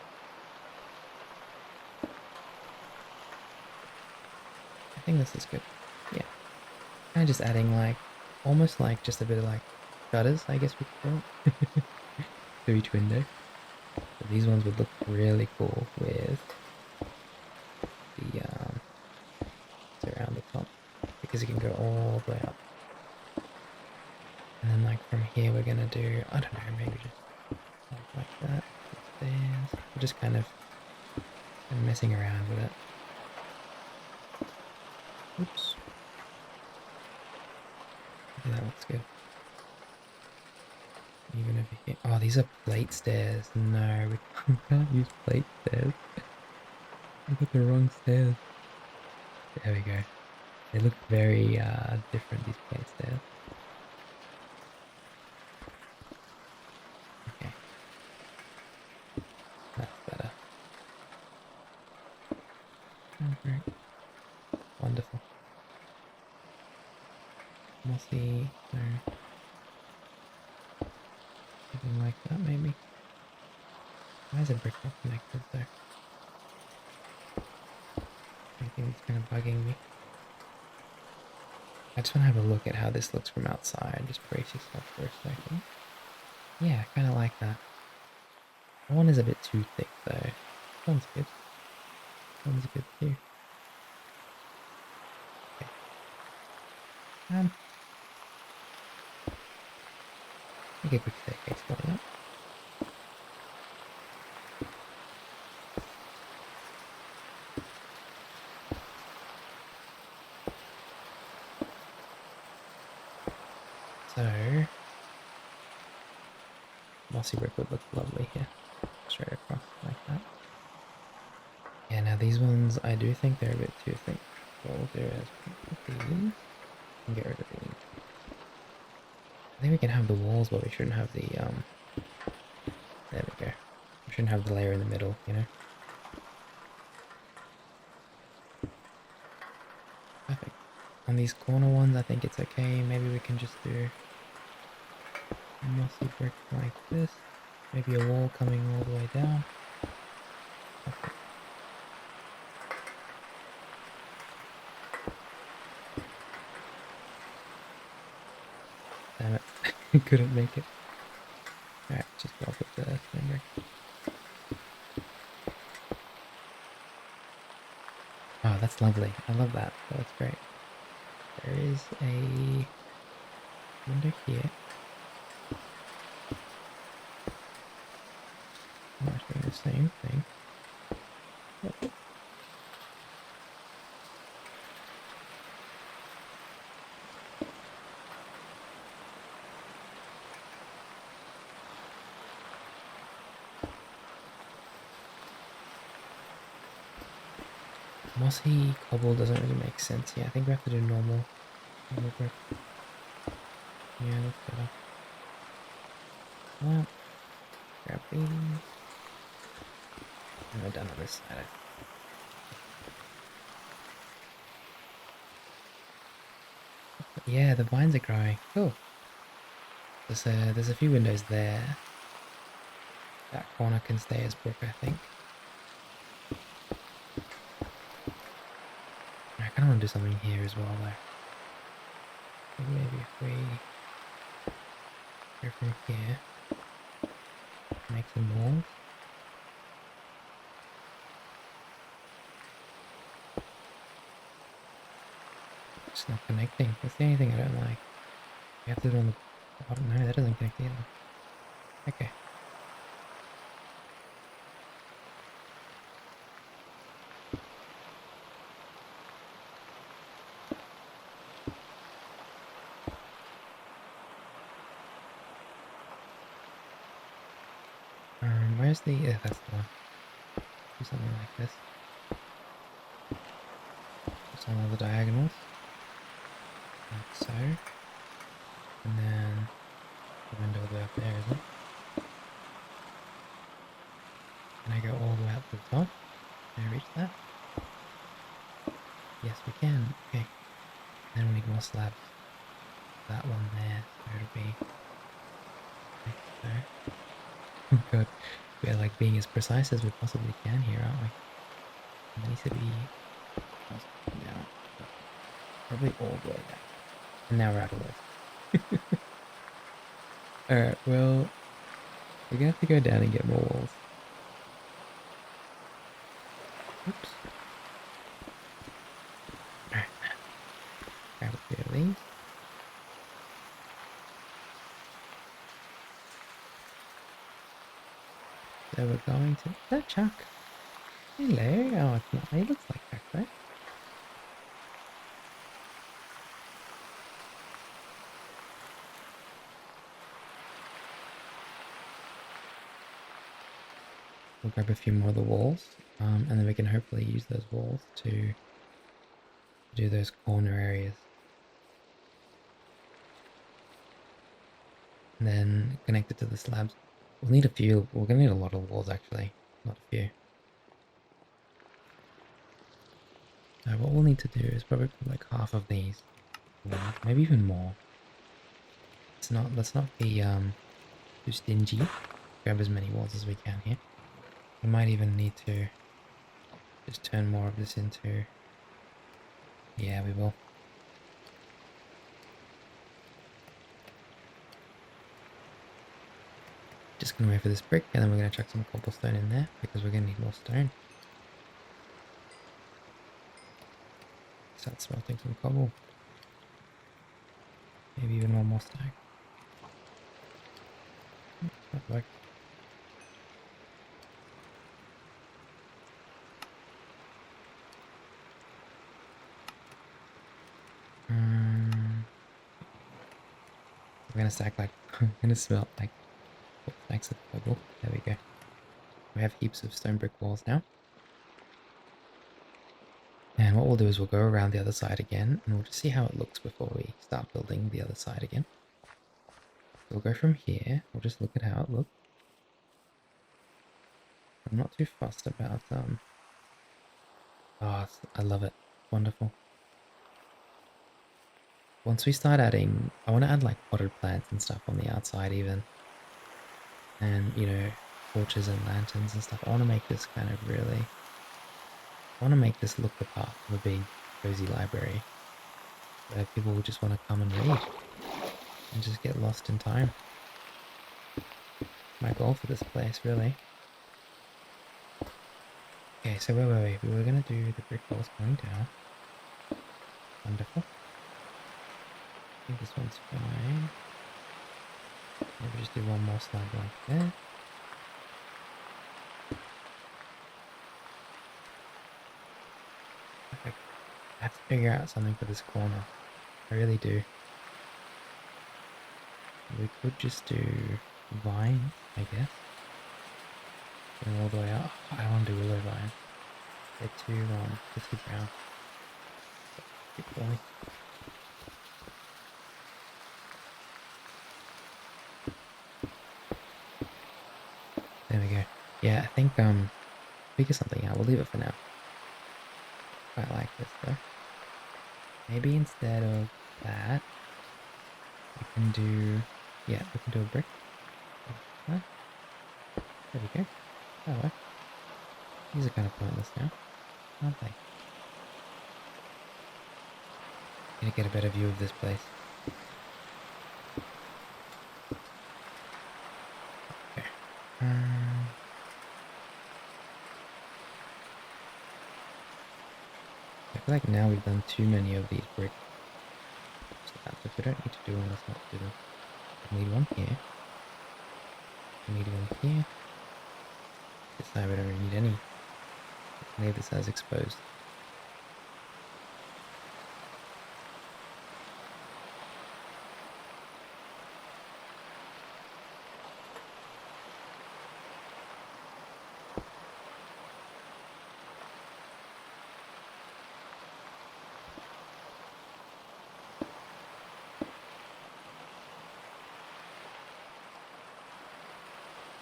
I think this is good. Yeah. Kind of just adding like, almost like just a bit of like gutters, I guess we could call it, to each window. So these ones would look really cool with the around the top, because you can go all the way up. And then like from here we're gonna do, I don't know, maybe just like that. Stairs. We're just kind of messing around with it. Oops. Okay, that looks good. Even over here. Oh, these are plate stairs. No, we can't use plate stairs. I got the wrong stairs. There we go. They look very different, these plate stairs. Okay. That's better. Okay. Wonderful. Mossy. No. Something like that, maybe. Why is a brick not connected though? I think it's kind of bugging me. I just want to have a look at how this looks from outside. Just brace yourself for a second. Yeah, I kind of like that. That one is a bit too thick though. That one's good. That one's good too. Okay. Make a quick staircase going up. So, mossy brick would look lovely here. Straight across like that. Yeah, now these ones, I do think they're a bit too thick. What we'll do is put these and get rid of these. I think we can have the walls, but we shouldn't have the, there we go. We shouldn't have the layer in the middle, you know? Perfect. On these corner ones, I think it's okay. Maybe we can just do a mossy brick like this. Maybe a wall coming all the way down. Perfect. Damn it. Couldn't make it. Alright, just go with the stone brick. Oh, that's lovely. I love that. That's great. There is a window here. same thing. Mossy cobble doesn't really make sense here. I think we have to do normal brick. Yeah, that's better. Well, grab these. And we're done on this side. Yeah, the vines are growing. Cool. There's a few windows there. That corner can stay as brick, I think. I kind of want to do something here as well, though. Maybe if we go from here, make some walls. It's not connecting. That's the only thing I don't like. You have to do it on the bottom. No, that doesn't connect either. Okay. Where's the... Yeah, that's the one. Do something like this. Just on all the diagonals. Like so. And then the window will be up there, isn't it? Can I go all the way up to the top? Can I reach that? Yes, we can. Okay. Then we need more slabs. That one there. So it'll be... like so. Oh god. We're like being as precise as we possibly can here, aren't we? It needs to be down. Probably all the way down. And now we're out of walls. Alright, well, we're gonna have to go down and get more walls. Oops. Alright. Grab a few of these. So we're going to... Is that Chuck? Hello. Oh, it's not. He looks like Chuck, though. We'll grab a few more of the walls, and then we can hopefully use those walls to do those corner areas. And then connect it to the slabs. We'll need a few. We're going to need a lot of walls, actually. Not a few. What we'll need to do is probably put like half of these. Maybe even more. Let's not be too stingy. Grab as many walls as we can here. We might even need to just turn more of this into... Yeah, we will. Just gonna wait for this brick, and then we're gonna chuck some cobblestone in there because we're gonna need more stone. Start smelting some cobble. Maybe even one more stack. That worked. We're gonna stack like... I'm gonna smelt like 4 stacks of cobble. There we go. We have heaps of stone brick walls now. And what we'll do is we'll go around the other side again, and we'll just see how it looks before we start building the other side again. We'll go from here. We'll just look at how it looks. I'm not too fussed about oh, I love it. Wonderful. Once we start adding, I want to add like potted plants and stuff on the outside even. And, you know, torches and lanterns and stuff. I want to make this kind of really... I want to make this look the part of a big, cozy library. Where people will just want to come and read. And just get lost in time. My goal for this place, really. Okay, so wait. We were going to do the brick walls going down. Wonderful. I think this one's fine. Maybe just do one more slab like there. figure out something for this corner. I really do. We could just do vines, I guess. Go all the way up. I don't want to do willow vines. They're too brown. Keep going. There we go. Yeah, I think figure something out. We'll leave it for now. Quite like this though. Maybe instead of that, we can do we can do a brick. There we go. That'll work. These are kind of pointless now, aren't they? Gonna get a better view of this place. Okay. I feel like now we've done too many of these brick slabs. If we don't need to do them, let's not do them. We need one here. We need one here. This side we don't really need any. Let's leave this as exposed.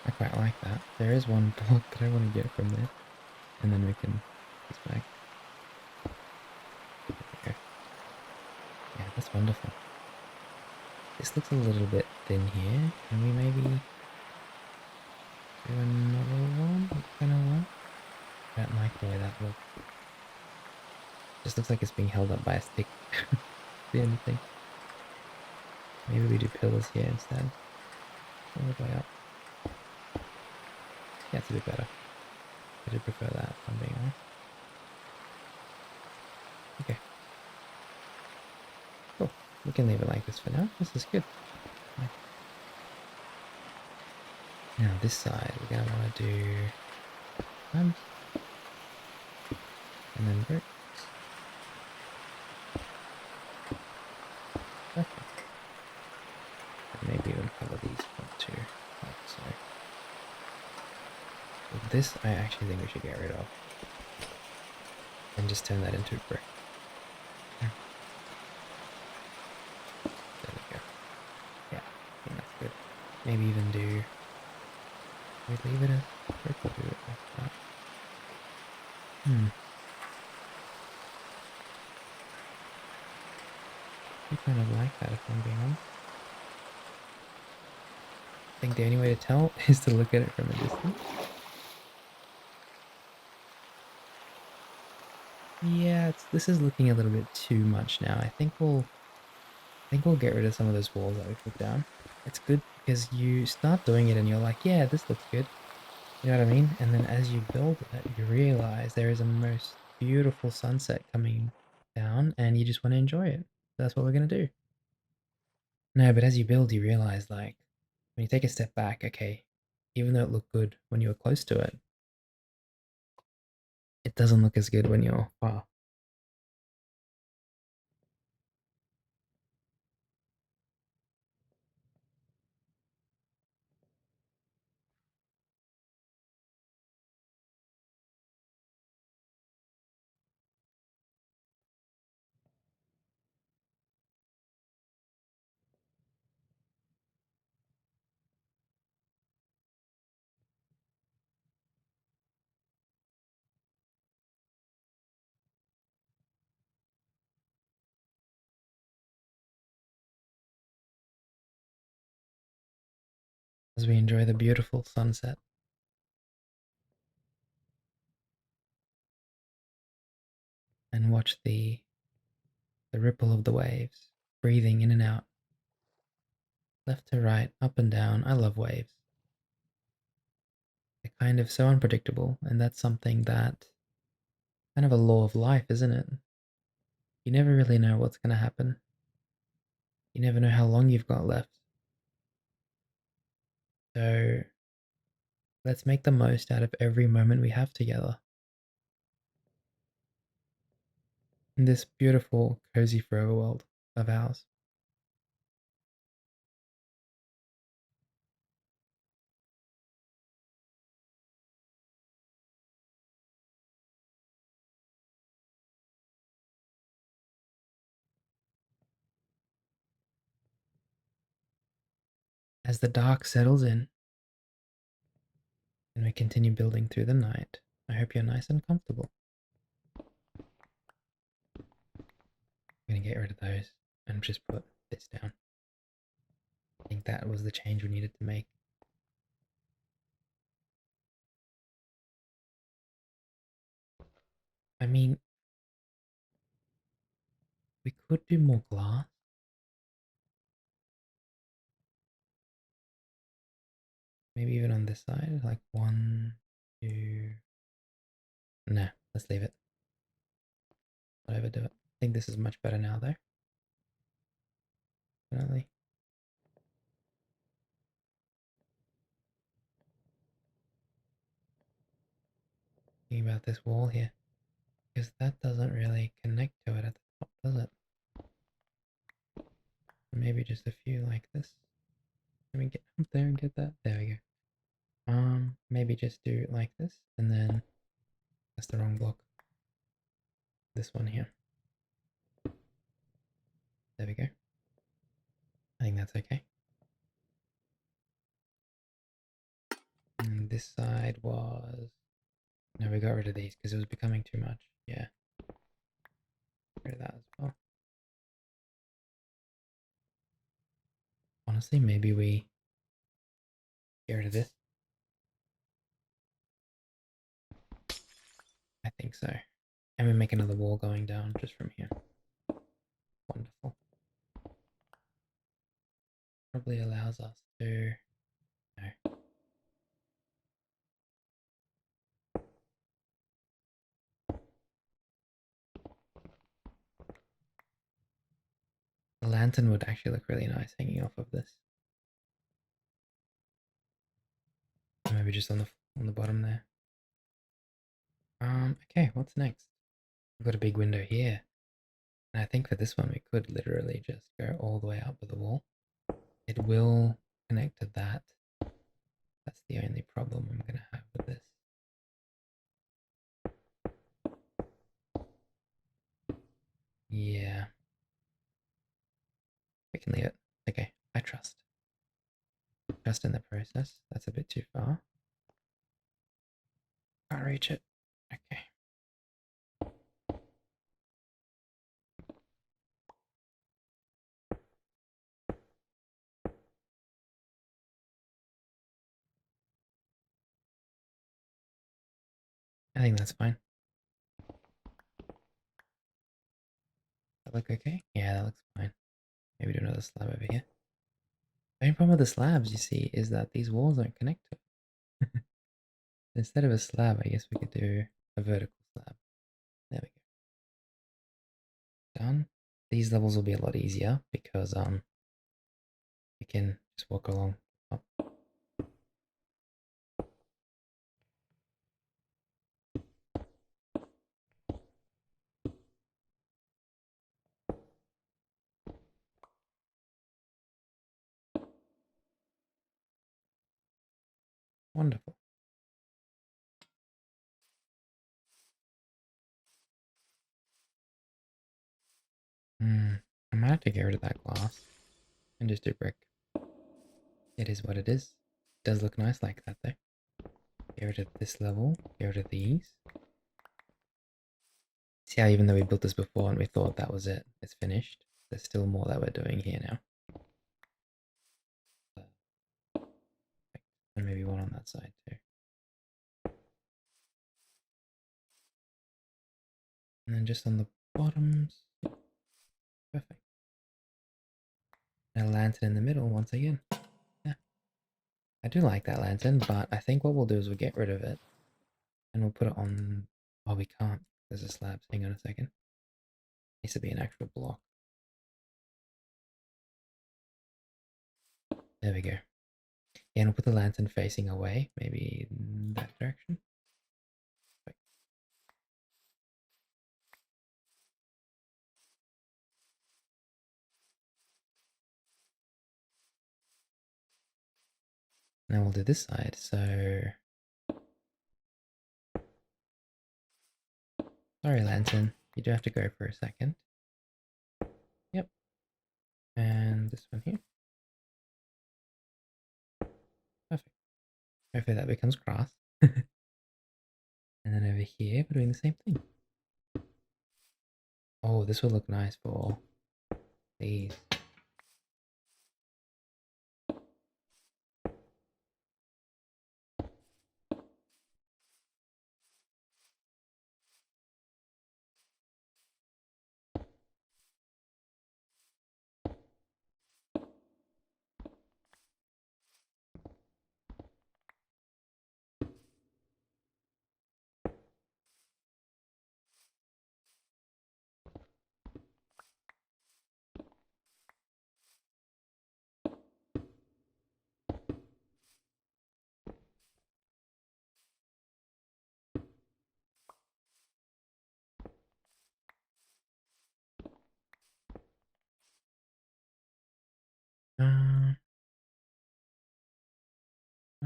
I quite like that. There is one block that I want to get from there. And then we can this back. There we go. Yeah, that's wonderful. This looks a little bit thin here. Can we maybe do another one? Kind of one? I don't like the way that looks. Just looks like it's being held up by a stick. The only thing. Maybe we do pillars here instead. All the way up. Yeah, it's a bit better. I do prefer that, if I'm being honest. Okay. Cool. We can leave it like this for now. This is good. Now this side, we're going to want to do and then brick. Perfect. And maybe we'll cover these up too, like so. So this I actually think we should get rid of. And just turn that into a brick. There we go. Yeah, I think that's good. Maybe even do... we leave it as brick or do it like that? I kind of like that, if I'm being honest. I think the only way to tell is to look at it from a distance. Yeah, this is looking a little bit too much now. I think we'll get rid of some of those walls that we put down. It's good because you start doing it and you're like, yeah, this looks good. You know what I mean? And then as you build it, you realize there is a most beautiful sunset coming down and you just want to enjoy it. That's what we're going to do. No, but as you build, you realize like when you take a step back, okay, even though it looked good when you were close to it, it doesn't look as good when you're far. As we enjoy the beautiful sunset and watch the ripple of the waves, breathing in and out, left to right, up and down. I love waves. They're kind of so unpredictable, and that's something that kind of a law of life, isn't it? You never really know what's going to happen. You never know how long you've got left. So let's make the most out of every moment we have together. in this beautiful, cozy forever world of ours. As the dark settles in and we continue building through the night, I hope you're nice and comfortable. I'm gonna get rid of those and just put this down. I think that was the change we needed to make. I mean, we could do more glass. Maybe even on this side, like one, two. Nah, let's leave it. Not overdo it. I think this is much better now, though. Definitely. Thinking about this wall here, because that doesn't really connect to it at the top, does it? Maybe just a few like this. Let me get up there and get that. There we go. Maybe just do it like this, and then that's the wrong block. This one here. There we go. I think that's okay. And this side was... No, we got rid of these because it was becoming too much. Yeah. Get rid of that as well. Honestly, maybe we get rid of this. I think so. And we make another wall going down just from here. Wonderful. Probably allows us to... No. The lantern would actually look really nice hanging off of this. Maybe just on the bottom there. Okay, what's next? We've got a big window here. And I think for this one we could literally just go all the way up with the wall. It will connect to that. That's the only problem I'm gonna have with this. Yeah. We can leave it. Okay, I trust. Trust in the process. That's a bit too far. Can't reach it. Okay. I think that's fine. That look okay? Yeah, that looks fine. Maybe do another slab over here. The only problem with the slabs, you see, is that these walls don't connect to it. Instead of a slab, I guess we could do a vertical slab. There we go. Done. These levels will be a lot easier because we can just walk along. Oh, wonderful. I might have to get rid of that glass and just do brick. It is what it is. It does look nice like that though. Get rid of this level, get rid of these. See how even though we built this before and we thought that was it, it's finished, there's still more that we're doing here now. And maybe one on that side too. And then just on the bottoms. Perfect. And a lantern in the middle once again. Yeah. I do like that lantern, but I think what we'll do is we'll get rid of it. And we'll put it on... Oh, we can't. There's a slab. Hang on a second. Needs to be an actual block. There we go. Yeah, and we'll put the lantern facing away. Maybe in that direction. Now we'll do this side. So, sorry, lantern. You do have to go for a second. Yep. And this one here. Perfect. Hopefully that becomes grass. And then over here, we're doing the same thing. Oh, this will look nice for these. I'm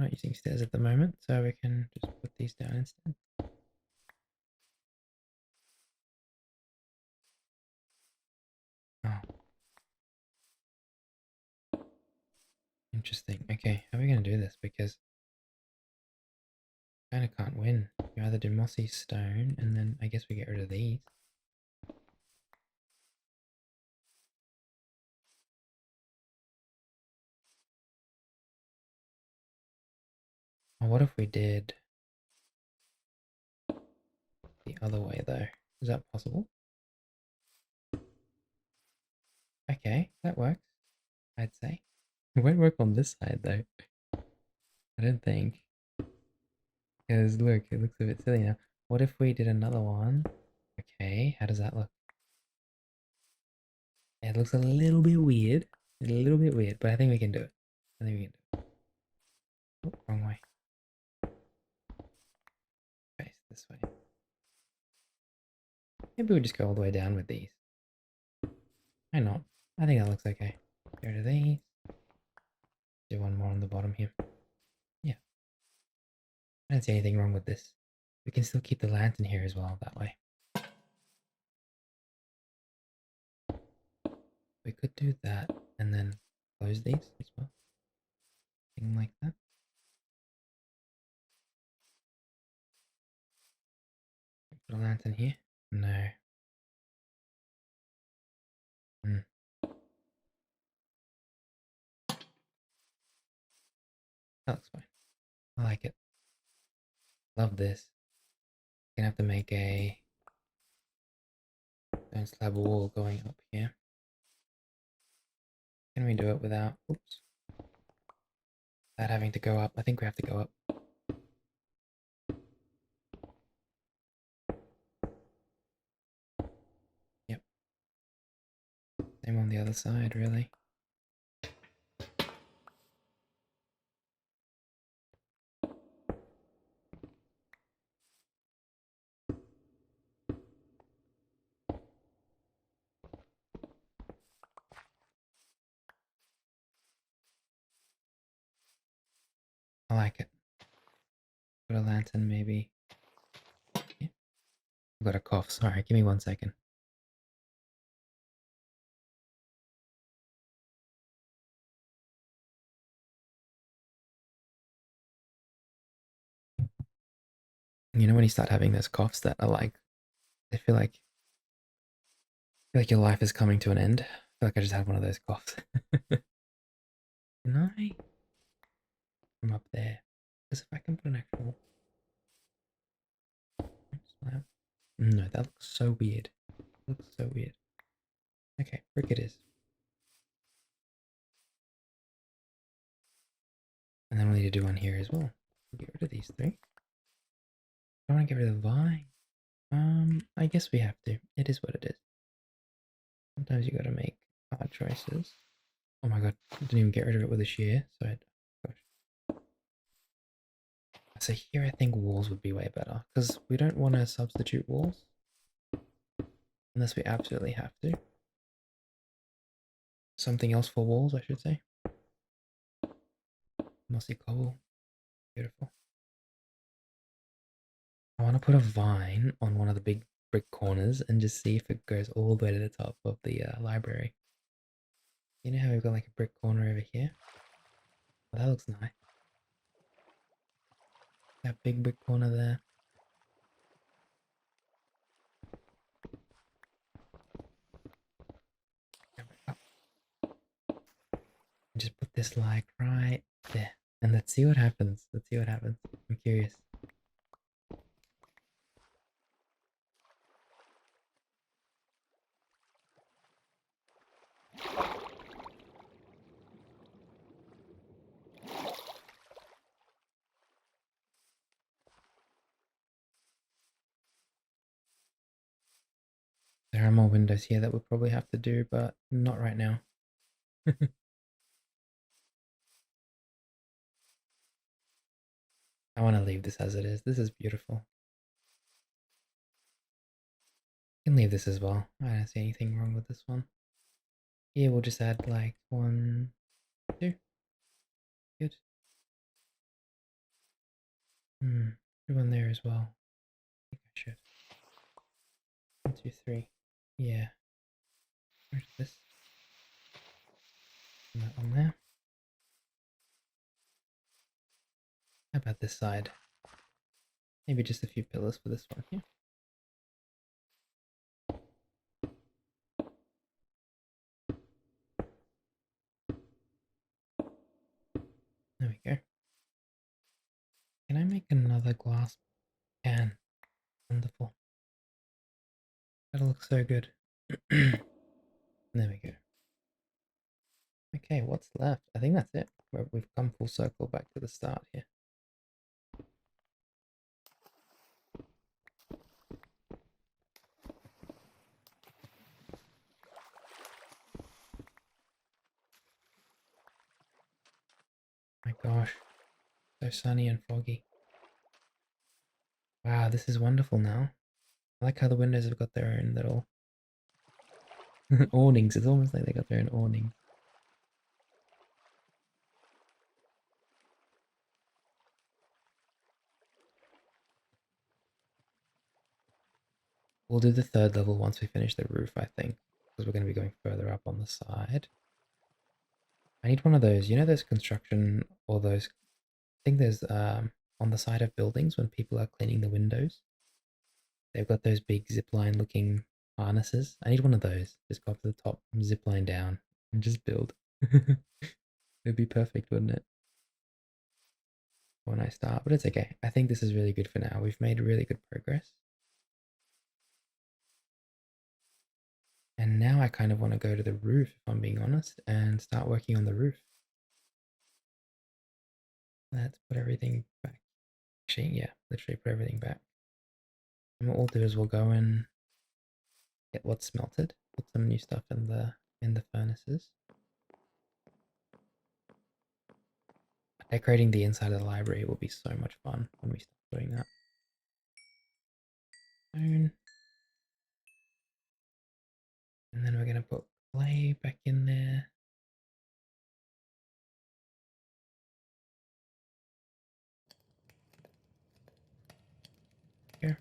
not using stairs at the moment, so we can just put these down instead. Oh, interesting. Okay, how are we going to do this? Because I kind of can't win. You either do mossy stone, and then I guess we get rid of these. Oh, what if we did the other way, though? Is that possible? Okay, that works, I'd say. It won't work on this side, though. I don't think. Because look, it looks a bit silly now. What if we did another one? Okay, how does that look? It looks a little bit weird. A little bit weird, but I think we can do it. I think we can do it. Oh, wrong way. Face this way. Maybe we'll just go all the way down with these. Why not? I think that looks okay. Go to these. Do one more on the bottom here. Yeah. I don't see anything wrong with this. We can still keep the lantern here as well that way. We could do that and then close these as well. Something like that. Put a lantern here. No. Hmm. That looks fine. I like it. Love this. Gonna have to make a stone slab wall going up here. Can we do it without, oops, without having to go up? I think we have to go up. Yep. Same on the other side, really. I like it. Put a lantern maybe. Yeah. I've got a cough. Sorry, give me 1 second. You know when you start having those coughs that are like, I feel like your life is coming to an end. I feel like I just had one of those coughs. Can I from up there? Because if I can put an actual slab. No, that looks so weird. Looks so weird. Okay, brick it is. And then we need to do one here as well. Get rid of these three. I want to get rid of the vine. I guess we have to. It is what it is. Sometimes you gotta make hard choices. Oh my god, I didn't even get rid of it with a shear, so gosh. So here I think walls would be way better, because we don't want to substitute walls. Unless we absolutely have to. Something else for walls, I should say. Mossy cobble. Beautiful. I want to put a vine on one of the big brick corners and just see if it goes all the way to the top of the library. You know how we've got like a brick corner over here? Well, that looks nice. That big brick corner there. Just put this like right there. And let's see what happens. Let's see what happens. I'm curious. There are more windows here that we'll probably have to do, but not right now. I want to leave this as it is. This is beautiful. You can leave this as well. I don't see anything wrong with this one. Here we'll just add like 1, 2. Good. Put one there as well. I think I should. 1, 2, 3. Yeah. Where's this? And that one there. How about this side? Maybe just a few pillars for this one here. There we go. Can I make another glass can? Wonderful. That'll look so good. There we go. Okay, what's left? I think that's it. We've come full circle back to the start here. My gosh, so sunny and foggy. Wow, this is wonderful now. I like how the windows have got their own little awnings. It's almost like they got their own awning. We'll do the third level once we finish the roof, I think, because we're going to be going further up on the side. I need one of those, you know, those construction or those, I think there's on the side of buildings when people are cleaning the windows. They've got those big zipline looking harnesses. I need one of those. Just go up to the top, zipline down, and just build. It'd be perfect, wouldn't it? When I start, but it's okay. I think this is really good for now. We've made really good progress. And now I kind of want to go to the roof, if I'm being honest, and start working on the roof. Let's put everything back. Actually, yeah, literally put everything back. And what we'll do is we'll go and get what's smelted, put some new stuff in the furnaces. Decorating the inside of the library will be so much fun when we start doing that. And then we're gonna put clay back in there. Here.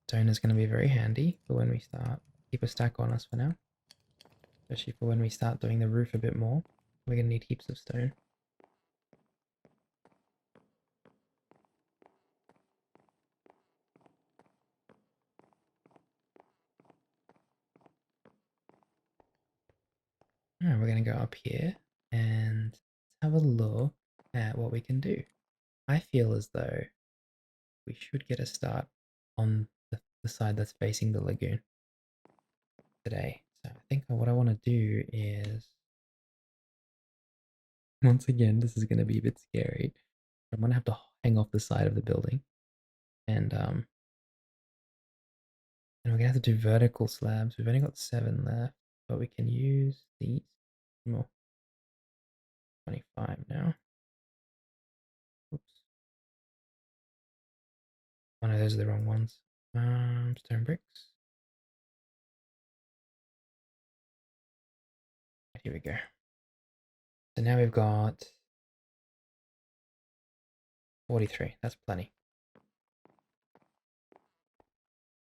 Stone is going to be very handy for when we start. Keep a stack on us for now. Especially for when we start doing the roof a bit more. We're going to need heaps of stone. Alright, we're going to go up here and have a look at what we can do. I feel as though we should get a start on the side that's facing the lagoon today. So I think what I want to do is, once again, this is going to be a bit scary. I'm going to have to hang off the side of the building. And we're going to have to do vertical slabs. We've only got 7 left, but we can use these more. 25 now. Oops. Oh no, those are the wrong ones. Stone bricks. Here we go. So now we've got 43. That's plenty.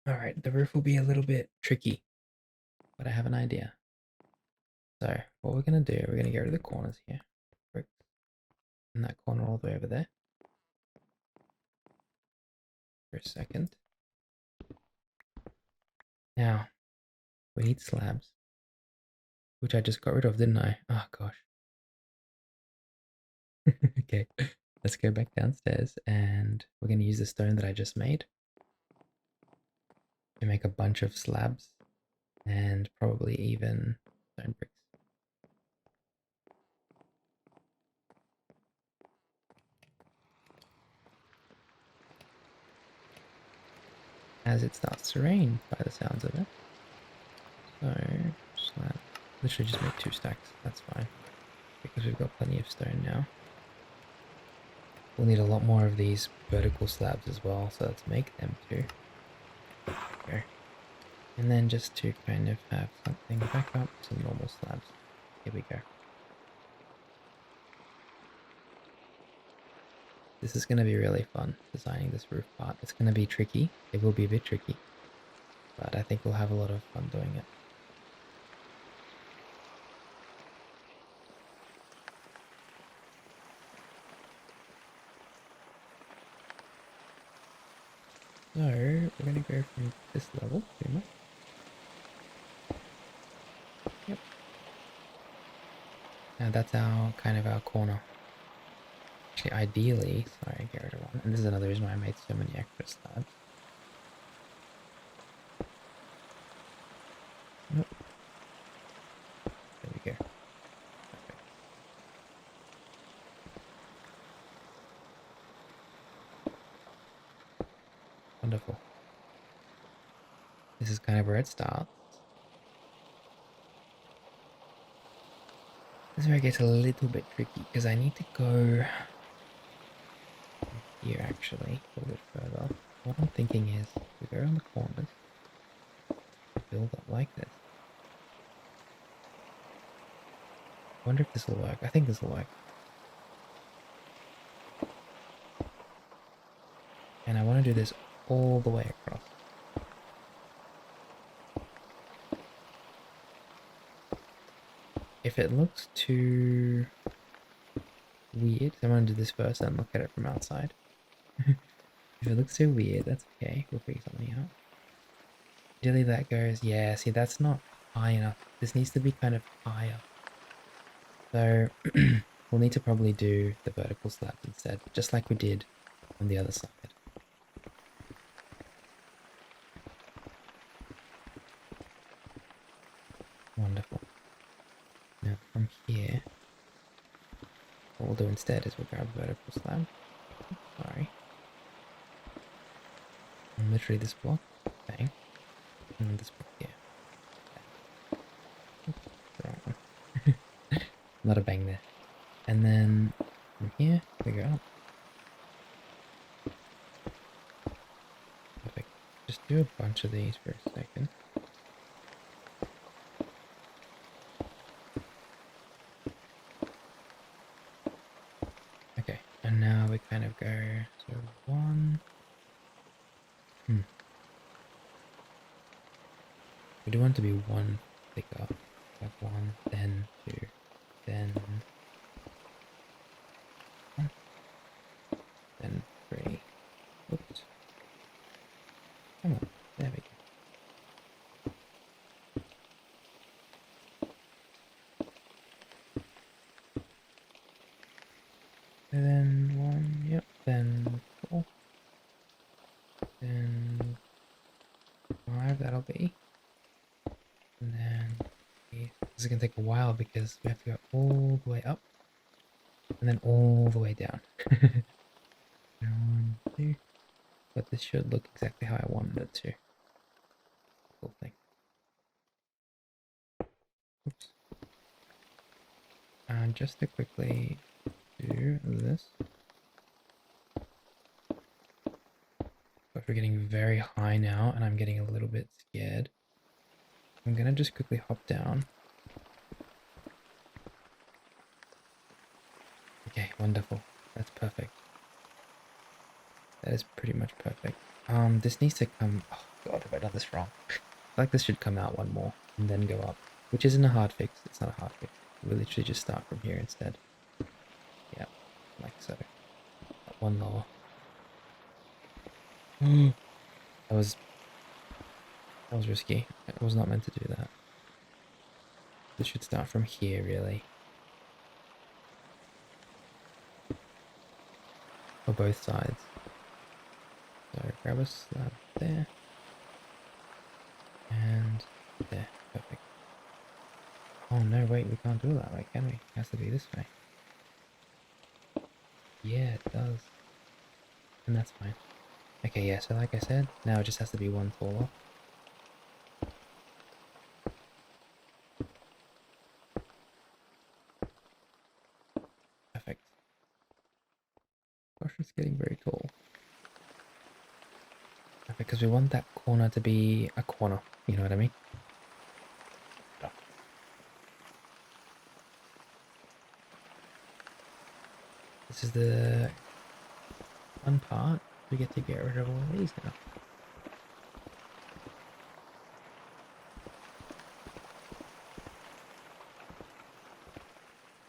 All right, the roof will be a little bit tricky, but I have an idea. So what we're gonna do, we're gonna go to the corners here. In that corner all the way over there. For a second. Now, we need slabs. Which I just got rid of, didn't I? Oh gosh. Okay, let's go back downstairs and we're gonna use the stone that I just made to make a bunch of slabs and probably even stone bricks. As it starts to rain by the sounds of it. So, slab. Literally just make 2 stacks, that's fine. Because we've got plenty of stone now. We'll need a lot more of these vertical slabs as well, so let's make them too. There. And then just to kind of have something back up, some normal slabs. Here we go. This is going to be really fun, designing this roof part. It's going to be tricky. It will be a bit tricky. But I think we'll have a lot of fun doing it. So, we're going to go from this level, pretty much. Yep. Now that's our, kind of our corner. Actually, ideally, sorry, get rid of one. And this is another reason why I made so many extra slabs. Nope. There we go. Perfect. Wonderful. This is kind of where it starts. This is where it gets a little bit tricky because I need to go here actually a little bit further. What I'm thinking is we go around the corners, build up like this. I wonder if this will work. I think this will work. And I want to do this all the way across. If it looks too weird, I'm going to do this first and look at it from outside. If it looks too weird, that's okay. We'll figure something out. Ideally that goes, yeah, see that's not high enough. This needs to be kind of higher. So we'll need to probably do the vertical slabs instead, just like we did on the other side. Wonderful. Now from here, what we'll do instead is we'll grab a vertical slab. Sorry. And literally this block, bang. And then this block here. Oops, not a bang there. And then from here, we go up. Perfect. Just do a bunch of these for a second. Okay, and now we kind of go, so 1. We do want to be 1 thicker, like 1, then 2, then 1, then 3. Oops. Come on, there we go. And then 1, yep, then 4, then 5, that'll be. And then this is going to take a while because we have to go all the way up and then all the way down. 1, 2. But this should look exactly how I wanted it to. Cool thing. Oops. And just to quickly do this. But we're getting very high now and I'm getting a little bit scared. I'm gonna just quickly hop down. Wonderful. That's perfect. That is pretty much perfect. This needs to come. Oh God, have I done this wrong? I feel like this should come out one more and then go up, which isn't a hard fix. It's not a hard fix. We'll literally just start from here instead. Yeah, like so. One lower. That was risky. I was not meant to do that. This should start from here, really. For both sides. So grab a slab there. And there. Perfect. Oh no, wait, we can't do it that way, can we? It has to be this way. Yeah, it does. And that's fine. Okay, yeah, so like I said, now it just has to be one taller. Perfect. Gosh, it's getting very tall. Perfect, because we want that corner to be a corner. You know what I mean? Oh. This is the fun part. We get to get rid of all of these now.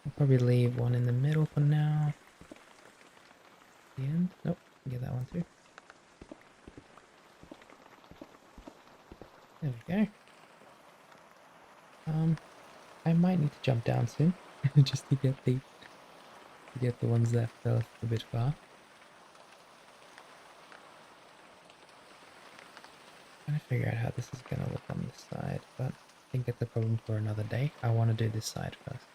I'll probably leave one in the middle for now. The end. Nope, get that one too. There we go. I might need to jump down soon, just to get the ones that fell a bit far. Trying to figure out how this is gonna look on this side, but I think that's a problem for another day. I want to do this side first.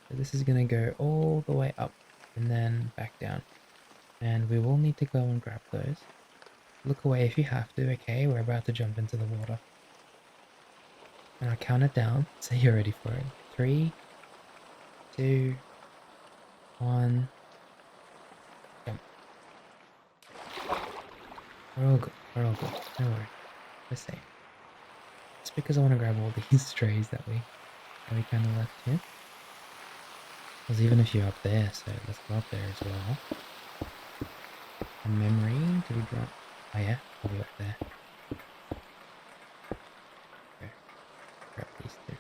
So this is gonna go all the way up and then back down, and we will need to go and grab those. Look away if you have to. Okay, we're about to jump into the water. And I'll count it down so you're ready for it. 3, 2, 1, jump. We're all good. We're all good. Don't worry. We're safe. It's because I want to grab all these strays that we kind of left here. There's even a few up there, so let's go up there as well. A memory to be drawn. Oh yeah, I'll be up there. Okay, grab these two.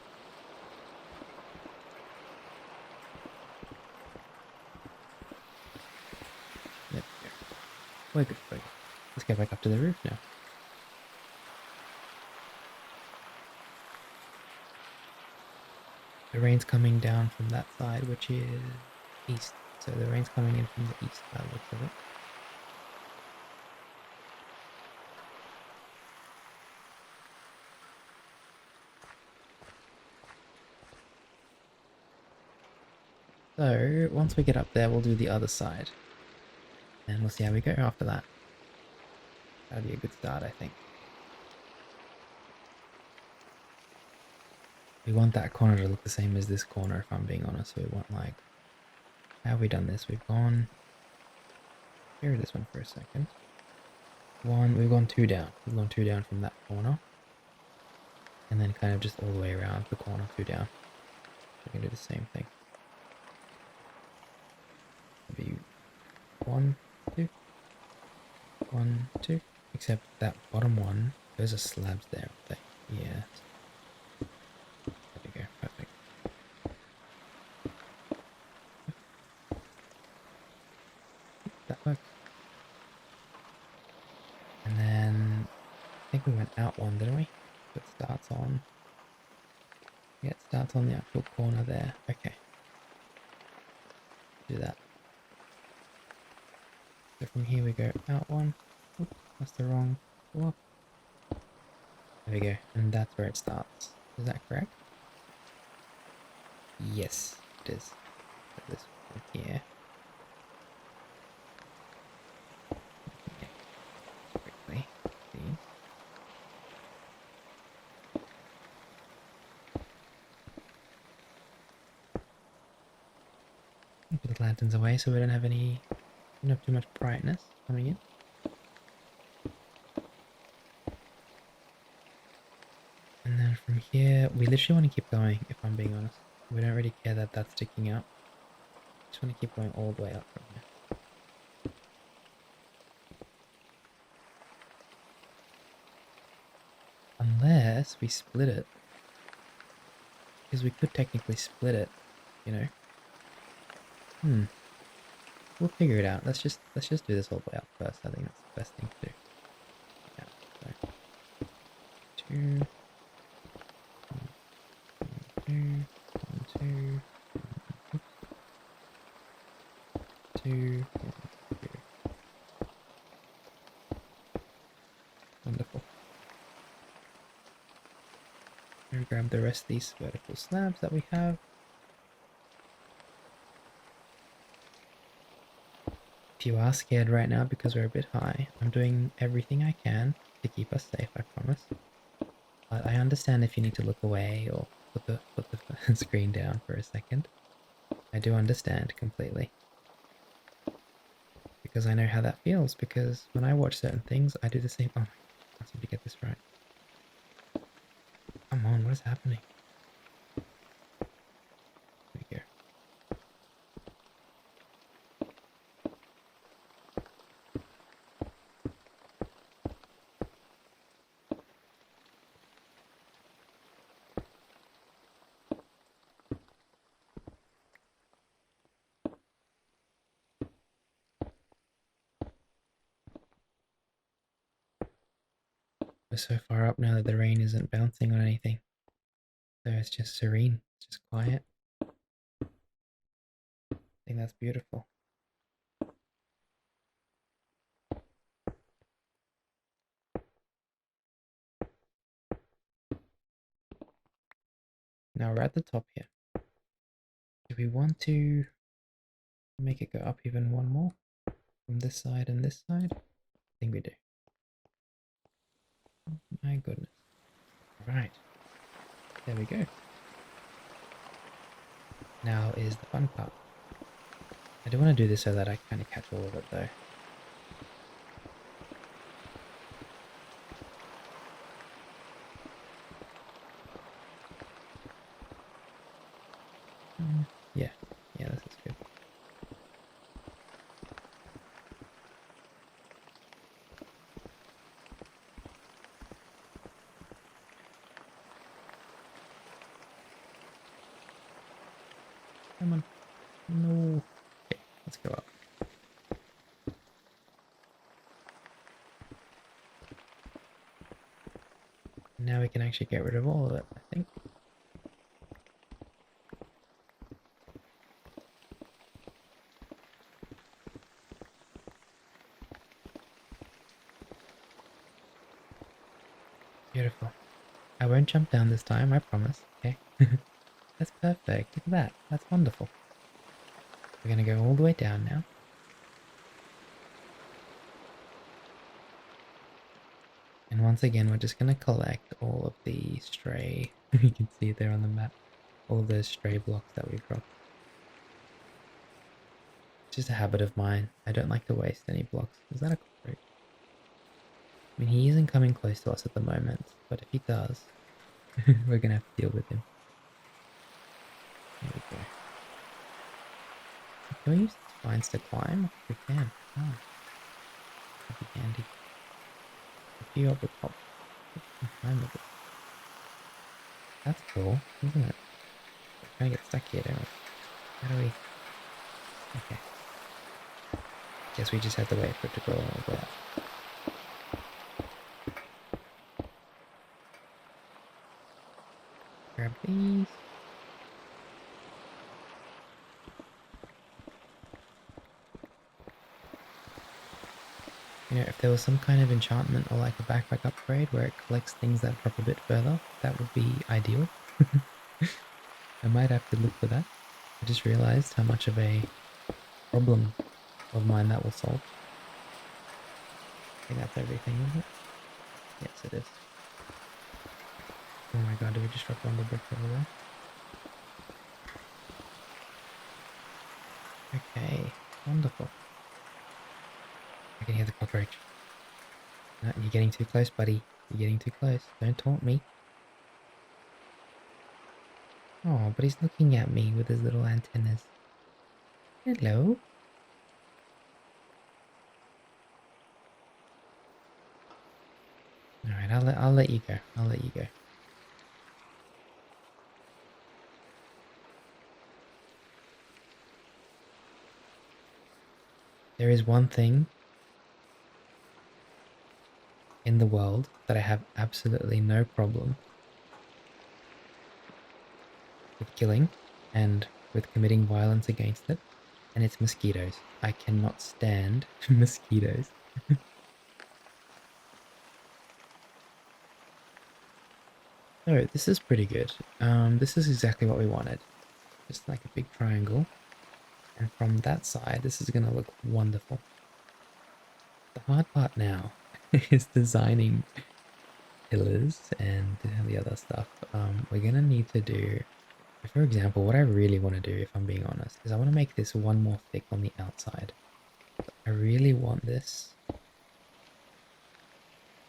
There we go. We're good, we're good. Let's go back up to the roof now. The rain's coming down from that side, which is east. So the rain's coming in from the east by the looks of it. So once we get up there, we'll do the other side. And we'll see how we go after that. That'll be a good start, I think. We want that corner to look the same as this corner, if I'm being honest. So we want, like, how have we done this? We've gone, here this one for a second. We've gone 2 down. We've gone 2 down from that corner. And then kind of just all the way around the corner, 2 down. We're going to do the same thing. Maybe 1, 2. 1, 2. Except that bottom one, those are slabs there, aren't they? Yeah. There we go, perfect. That works. And then I think we went out one, didn't we? It starts on. Yeah, it starts on the actual corner there. Okay. Do that. So from here we go out one. Oops, that's the wrong. Whoop. There we go. And that's where it starts. Is that correct? Yes, it is. So this one here. Okay. Quickly. See. Put the lanterns away so we don't have too much brightness coming in. And then from here, we literally want to keep going, if I'm being honest. We don't really care that that's sticking out. Just want to keep going all the way up from here. Unless we split it. Because we could technically split it, you know. We'll figure it out. Let's just do this all the way up first. I think that's the best thing to do. Yeah, so 2, 1, 2, 1, 2, 2, 1, 2. Wonderful. We'll grab the rest of these vertical slabs that we have. If you are scared right now because we're a bit high, I'm doing everything I can to keep us safe, I promise. But I understand if you need to look away or put the screen down for a second. I do understand completely. Because I know how that feels, because when I watch certain things, I do the same. Oh my, I can't seem to get this right. Come on, what is happening? There we go. We're so far up now that the rain isn't bouncing on anything. So it's just serene, it's just quiet. I think that's beautiful. Now we're at the top here. Do we want to make it go up even one more? From this side and this side? I think we do. Oh my goodness. Right. There we go. Now is the fun part. I do want to do this so that I kind of catch all of it though. Yeah, this is good. Come on. No. Okay, let's go up. Now we can actually get rid of all of it, I think. Beautiful. I won't jump down this time, I promise. Okay. That's perfect. Look at that. That's wonderful. We're going to go all the way down now. And once again, we're just going to collect all of the stray, you can see it there on the map, all of those stray blocks that we've dropped. It's just a habit of mine. I don't like to waste any blocks. Is that a cockroach? I mean, he isn't coming close to us at the moment, but if he does, we're going to have to deal with him. There we go. Can we use spines to climb? We can. Oh. That'd be handy. A few up the top. Climb with it. That's cool, isn't it? We're trying to get stuck here, don't we? How do we... Okay. Guess we just had to wait for it to go all the way up. Grab these. You know, if there was some kind of enchantment or like a backpack upgrade where it collects things that drop a bit further, that would be ideal. I might have to look for that. I just realized how much of a problem of mine that will solve. I think that's everything, isn't it? Yes, it is. Oh my god, did we just drop one of the bricks over there? Okay, wonderful. I can hear the cockroach. No, you're getting too close, buddy. You're getting too close. Don't taunt me. Oh, but he's looking at me with his little antennas. Hello. All right, I'll let you go. I'll let you go. There is one thing in the world that I have absolutely no problem with killing and with committing violence against it, and it's mosquitoes. I cannot stand mosquitoes. So this is pretty good. This is exactly what we wanted. Just like a big triangle. And from that side, this is going to look wonderful. The hard part now is designing pillars and the other stuff. We're going to need to do, for example, what I really want to do, if I'm being honest, is I want to make this one more thick on the outside. I really want this,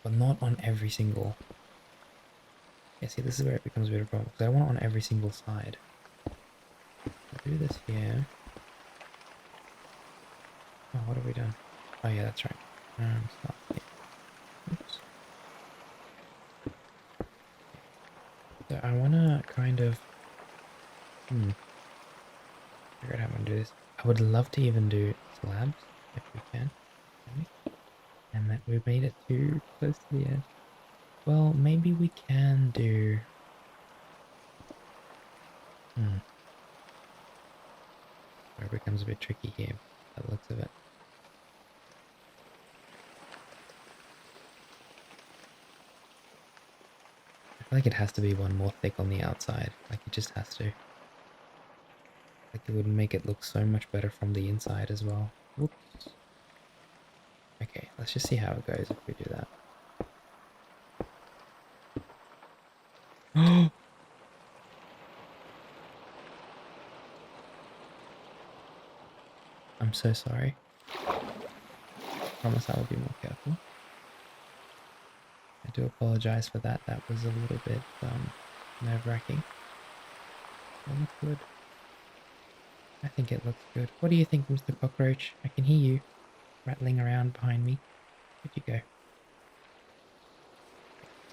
but not on every single. Yeah, see, this is where it becomes a bit of a problem, because I don't want it on every single side. I'll do this here. Oh, what have we done? Oh yeah, that's right. Start here. Oops. So I wanna kind of figure out how I'm gonna do this. I would love to even do slabs if we can. And that we made it too close to the edge. Well, maybe we can do where it becomes a bit tricky here by the looks of it. I feel like it has to be one more thick on the outside. Like it just has to. Like it would make it look so much better from the inside as well. Whoops. Okay, let's just see how it goes if we do that. Oh! I'm so sorry. Promise I will be more careful. I do apologize for that. That was a little bit nerve-wracking. It looks good. I think it looks good. What do you think, Mr. Cockroach? I can hear you rattling around behind me. Where'd you go?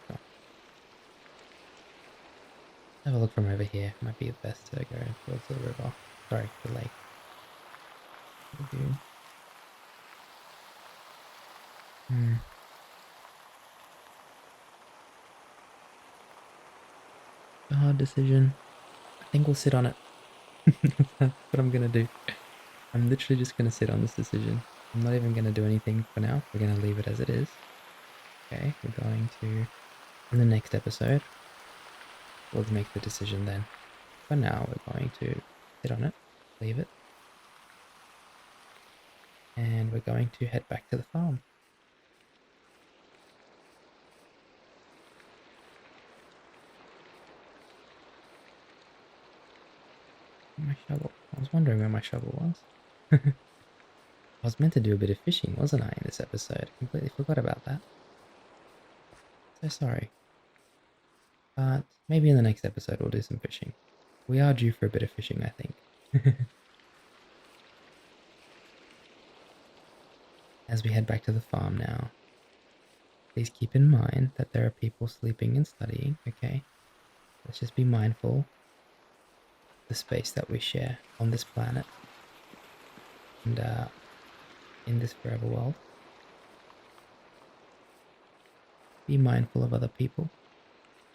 Let's have a look from over here. Might be best to go towards the river. Sorry, the lake. A hard decision. I think we'll sit on it. That's what I'm gonna do. I'm literally just gonna sit on this decision. I'm not even gonna do anything for now. We're gonna leave it as it is. Okay, we're going to, in the next episode, we'll make the decision then. For now, we're going to sit on it, leave it, and we're going to head back to the farm. My shovel. I was wondering where my shovel was. I was meant to do a bit of fishing, wasn't I, in this episode? Completely forgot about that. So sorry. But maybe in the next episode we'll do some fishing. We are due for a bit of fishing, I think. As we head back to the farm now, please keep in mind that there are people sleeping and studying, okay? Let's just be mindful of the space that we share on this planet and in this forever world. Be mindful of other people.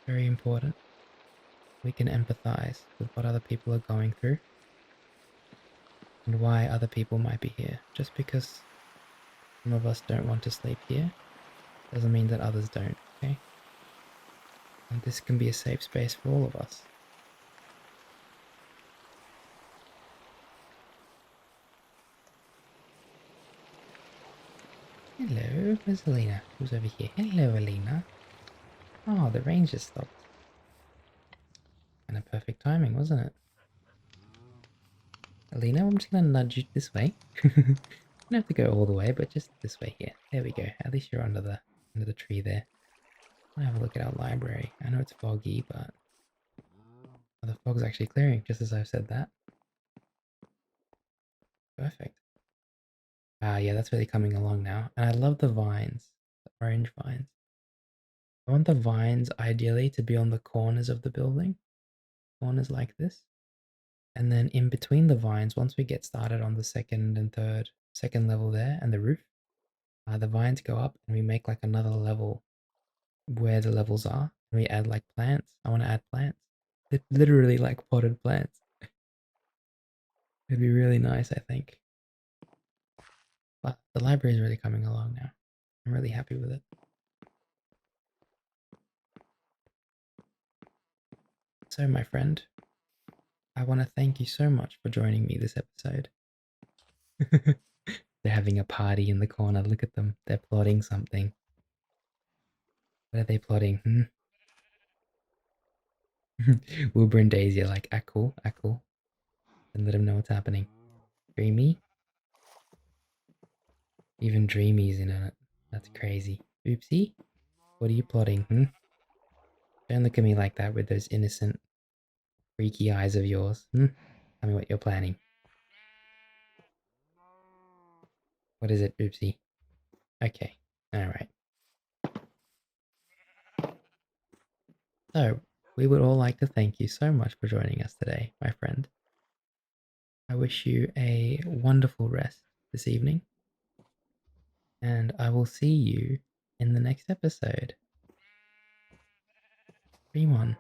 Very important. We can empathize with what other people are going through and why other people might be here. Just because some of us don't want to sleep here doesn't mean that others don't, okay? And this can be a safe space for all of us. Hello, where's Alina? Who's over here? Hello, Alina. Oh, the rain just stopped. And a perfect timing, wasn't it? Alina, I'm just gonna nudge you this way. You don't have to go all the way, but just this way here. There we go. At least you're under the tree there. I'll have a look at our library. I know it's foggy, but oh, the fog's actually clearing, just as I've said that. Perfect. Ah, yeah, that's really coming along now. And I love the vines, the orange vines. I want the vines ideally to be on the corners of the building, corners like this. And then in between the vines, once we get started on the second and third, second level there and the roof, the vines go up and we make like another level where the levels are. And we add like plants. I want to add plants. Literally like potted plants. It'd be really nice, I think. But the library is really coming along now. I'm really happy with it. So, my friend, I want to thank you so much for joining me this episode. They're having a party in the corner. Look at them. They're plotting something. What are they plotting? Wilbur and Daisy are like, ah, cool, ah, cool. And let them know what's happening. Dreamy? Even Dreamy's in on it. That's crazy. Oopsie? What are you plotting? Don't look at me like that with those innocent, freaky eyes of yours. Tell me what you're planning. What is it, Oopsie? Okay. Alright. So, we would all like to thank you so much for joining us today, my friend. I wish you a wonderful rest this evening, and I will see you in the next episode. Dream on.